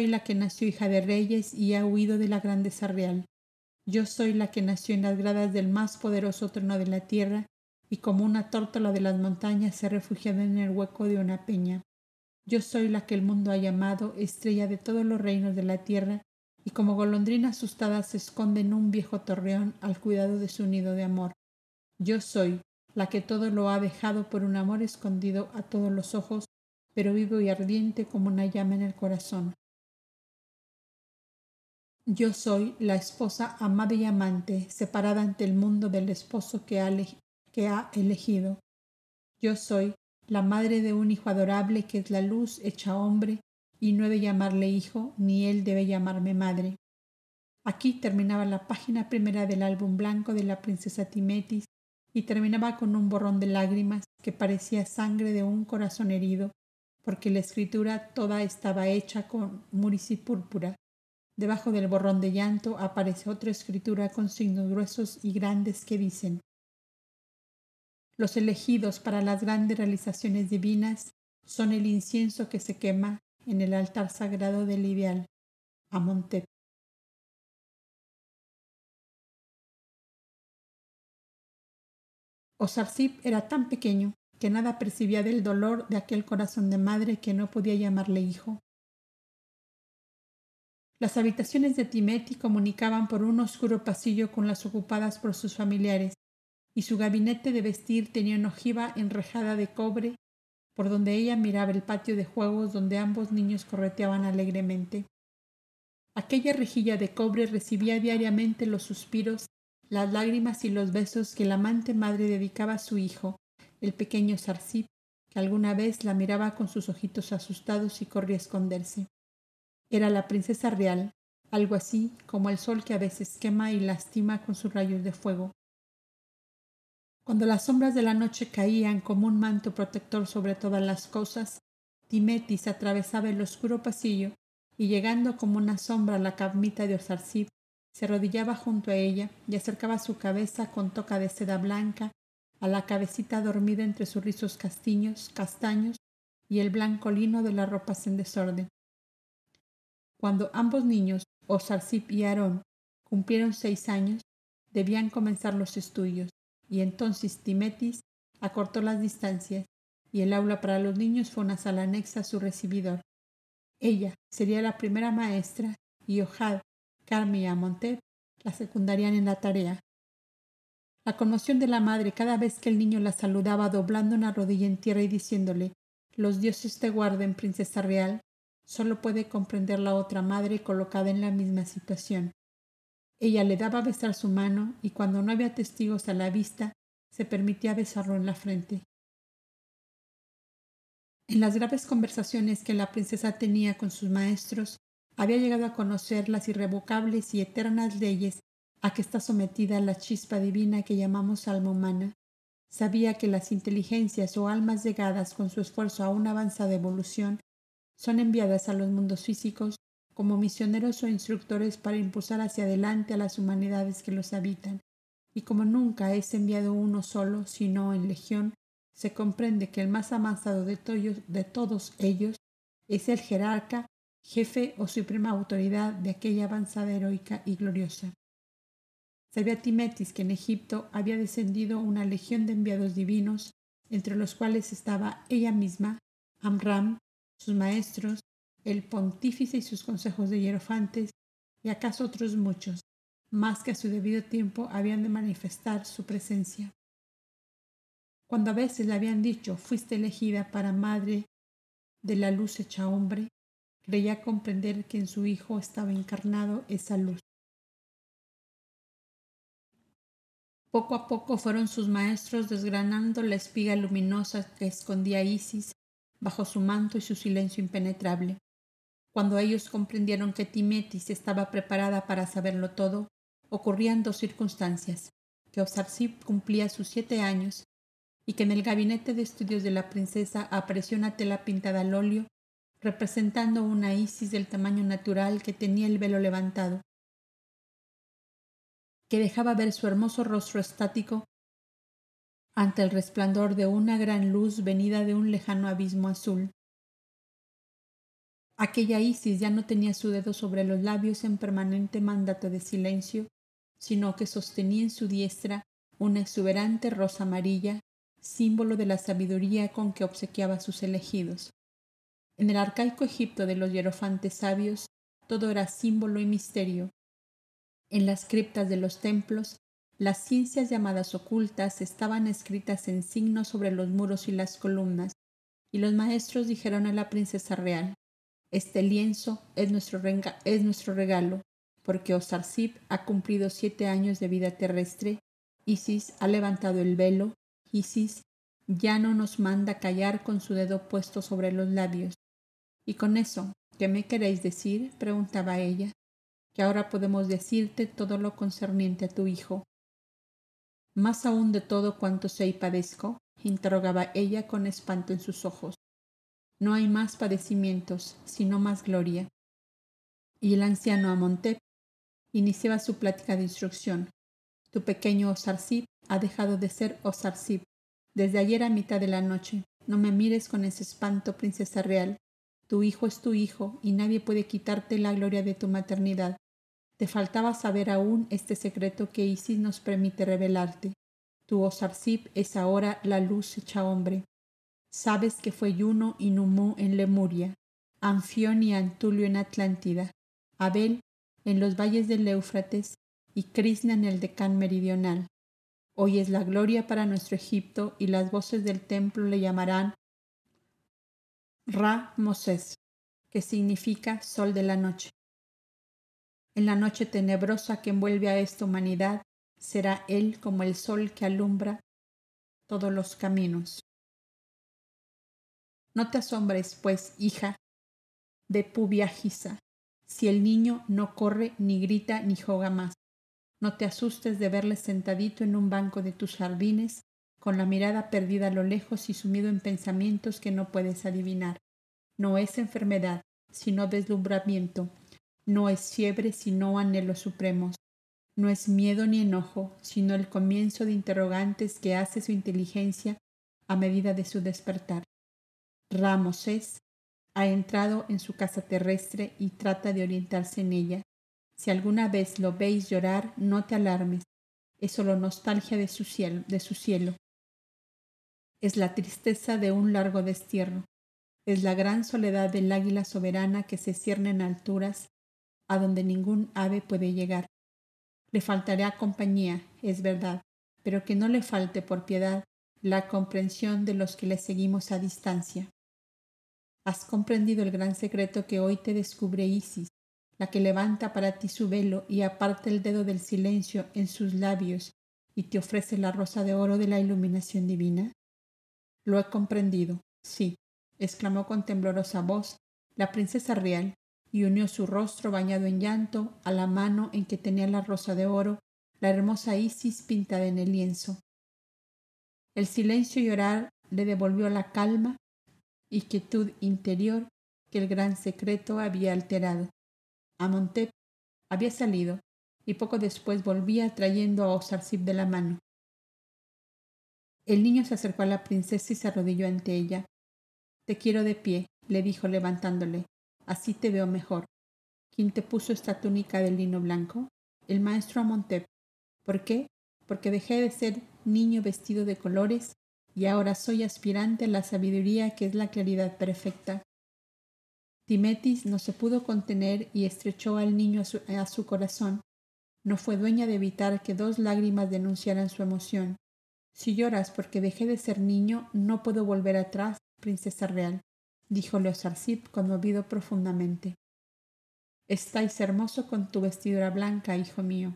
la que nació hija de reyes y ha huido de la grandeza real. Yo soy la que nació en las gradas del más poderoso trono de la tierra y como una tórtola de las montañas se ha refugiado en el hueco de una peña. Yo soy la que el mundo ha llamado estrella de todos los reinos de la tierra, y como golondrina asustada se esconde en un viejo torreón al cuidado de su nido de amor. Yo soy la que todo lo ha dejado por un amor escondido a todos los ojos, pero vivo y ardiente como una llama en el corazón. Yo soy la esposa amada y amante, separada ante el mundo del esposo que ha elegido. Yo soy la madre de un hijo adorable que es la luz hecha hombre, y no he de llamarle hijo, ni él debe llamarme madre. Aquí terminaba la página primera del álbum blanco de la princesa Timetis, y terminaba con un borrón de lágrimas que parecía sangre de un corazón herido, porque la escritura toda estaba hecha con murici púrpura. Debajo del borrón de llanto aparece otra escritura con signos gruesos y grandes que dicen: los elegidos para las grandes realizaciones divinas son el incienso que se quema en el altar sagrado del ideal. Amenhotep. Osarsip era tan pequeño que nada percibía del dolor de aquel corazón de madre que no podía llamarle hijo. Las habitaciones de Timeti comunicaban por un oscuro pasillo con las ocupadas por sus familiares, y su gabinete de vestir tenía una ojiva enrejada de cobre, por donde ella miraba el patio de juegos donde ambos niños correteaban alegremente. Aquella rejilla de cobre recibía diariamente los suspiros, las lágrimas y los besos que la amante madre dedicaba a su hijo, el pequeño Sarsip, que alguna vez la miraba con sus ojitos asustados y corría a esconderse. Era la princesa real, algo así como el sol que a veces quema y lastima con sus rayos de fuego. Cuando las sombras de la noche caían como un manto protector sobre todas las cosas, Timetis atravesaba el oscuro pasillo y, llegando como una sombra a la camita de Osarsip, se arrodillaba junto a ella y acercaba su cabeza con toca de seda blanca a la cabecita dormida entre sus rizos castaños y el blanco lino de las ropas en desorden. Cuando ambos niños, Osarsip y Aarón, cumplieron 6 años, debían comenzar los estudios, y entonces Timetis acortó las distancias, y el aula para los niños fue una sala anexa a su recibidor. Ella sería la primera maestra, y Ohad, Carmen y Amenhotep la secundarían en la tarea. La conmoción de la madre cada vez que el niño la saludaba doblando una rodilla en tierra y diciéndole: «Los dioses te guarden, princesa real», solo puede comprender la otra madre colocada en la misma situación. Ella le daba a besar su mano y cuando no había testigos a la vista, se permitía besarlo en la frente. En las graves conversaciones que la princesa tenía con sus maestros, había llegado a conocer las irrevocables y eternas leyes a que está sometida la chispa divina que llamamos alma humana. Sabía que las inteligencias o almas llegadas con su esfuerzo a una avanzada evolución son enviadas a los mundos físicos como misioneros o instructores para impulsar hacia adelante a las humanidades que los habitan, y como nunca es enviado uno solo, sino en legión, se comprende que el más avanzado de todos ellos es el jerarca, jefe o suprema autoridad de aquella avanzada heroica y gloriosa. Sabía Timetis que en Egipto había descendido una legión de enviados divinos, entre los cuales estaba ella misma, Amram, sus maestros, el pontífice y sus consejos de hierofantes, y acaso otros muchos, más que a su debido tiempo habían de manifestar su presencia. Cuando a veces le habían dicho: «Fuiste elegida para madre de la luz hecha hombre», creía comprender que en su hijo estaba encarnado esa luz. Poco a poco fueron sus maestros desgranando la espiga luminosa que escondía Isis bajo su manto y su silencio impenetrable. Cuando ellos comprendieron que Timetis estaba preparada para saberlo todo, ocurrían 2 circunstancias: que Osarsip cumplía sus 7 años y que en el gabinete de estudios de la princesa apareció una tela pintada al óleo representando una Isis del tamaño natural que tenía el velo levantado, que dejaba ver su hermoso rostro estático ante el resplandor de una gran luz venida de un lejano abismo azul. Aquella Isis ya no tenía su dedo sobre los labios en permanente mandato de silencio, sino que sostenía en su diestra una exuberante rosa amarilla, símbolo de la sabiduría con que obsequiaba a sus elegidos. En el arcaico Egipto de los hierofantes sabios, todo era símbolo y misterio. En las criptas de los templos, las ciencias llamadas ocultas estaban escritas en signos sobre los muros y las columnas, y los maestros dijeron a la princesa real: este lienzo es nuestro regalo, porque Osarsiph ha cumplido 7 años de vida terrestre. Isis ha levantado el velo. Isis ya no nos manda callar con su dedo puesto sobre los labios. Y con eso, ¿qué me queréis decir?, preguntaba ella. Que ahora podemos decirte todo lo concerniente a tu hijo. ¿Más aún de todo cuanto sé y padezco?, interrogaba ella con espanto en sus ojos. No hay más padecimientos, sino más gloria. Y el anciano Amenhotep iniciaba su plática de instrucción. Tu pequeño Osarsiph ha dejado de ser Osarsiph desde ayer a mitad de la noche. No me mires con ese espanto, princesa real. Tu hijo es tu hijo y nadie puede quitarte la gloria de tu maternidad. Te faltaba saber aún este secreto que Isis nos permite revelarte. Tu Osarsiph es ahora la luz hecha hombre. Sabes que fue Juno y Numú en Lemuria, Anfión y Antulio en Atlántida, Abel en los valles del Éufrates y Krishna en el Decán meridional. Hoy es la gloria para nuestro Egipto y las voces del templo le llamarán Ra-Moses, que significa sol de la noche. En la noche tenebrosa que envuelve a esta humanidad, será él como el sol que alumbra todos los caminos. No te asombres, pues, hija de Pubiahisa, si el niño no corre, ni grita, ni juega más. No te asustes de verle sentadito en un banco de tus jardines, con la mirada perdida a lo lejos y sumido en pensamientos que no puedes adivinar. No es enfermedad, sino deslumbramiento. No es fiebre, sino anhelos supremos. No es miedo ni enojo, sino el comienzo de interrogantes que hace su inteligencia a medida de su despertar. Ra-Moses ha entrado en su casa terrestre y trata de orientarse en ella. Si alguna vez lo veis llorar, no te alarmes. Es solo nostalgia de su cielo. Es la tristeza de un largo destierro. Es la gran soledad del águila soberana que se cierne en alturas a donde ningún ave puede llegar. Le faltará compañía, es verdad, pero que no le falte por piedad la comprensión de los que le seguimos a distancia. Has comprendido el gran secreto que hoy te descubre Isis, la que levanta para ti su velo y aparta el dedo del silencio en sus labios y te ofrece la rosa de oro de la iluminación divina. Lo he comprendido, sí, exclamó con temblorosa voz la princesa real y unió su rostro bañado en llanto a la mano en que tenía la rosa de oro, la hermosa Isis pintada en el lienzo. El silencio y llorar le devolvió la calma y quietud interior que el gran secreto había alterado. Amenhotep había salido y poco después volvía trayendo a Osarsiph de la mano. El niño se acercó a la princesa y se arrodilló ante ella. Te quiero de pie, le dijo levantándole. Así te veo mejor. ¿Quién te puso esta túnica de lino blanco? El maestro Amenhotep. ¿Por qué? Porque dejé de ser niño vestido de colores y ahora soy aspirante a la sabiduría que es la claridad perfecta. Timetis no se pudo contener y estrechó al niño a su corazón. No fue dueña de evitar que 2 lágrimas denunciaran su emoción. Si lloras porque dejé de ser niño, no puedo volver atrás, princesa real, díjole Osarsiph conmovido profundamente. Estáis hermoso con tu vestidura blanca, hijo mío,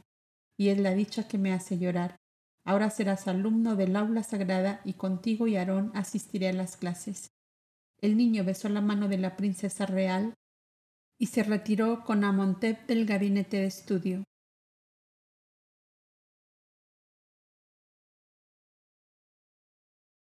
y es la dicha que me hace llorar. Ahora serás alumno del aula sagrada y contigo y Aarón asistiré a las clases. El niño besó la mano de la princesa real y se retiró con Amenhotep del gabinete de estudio.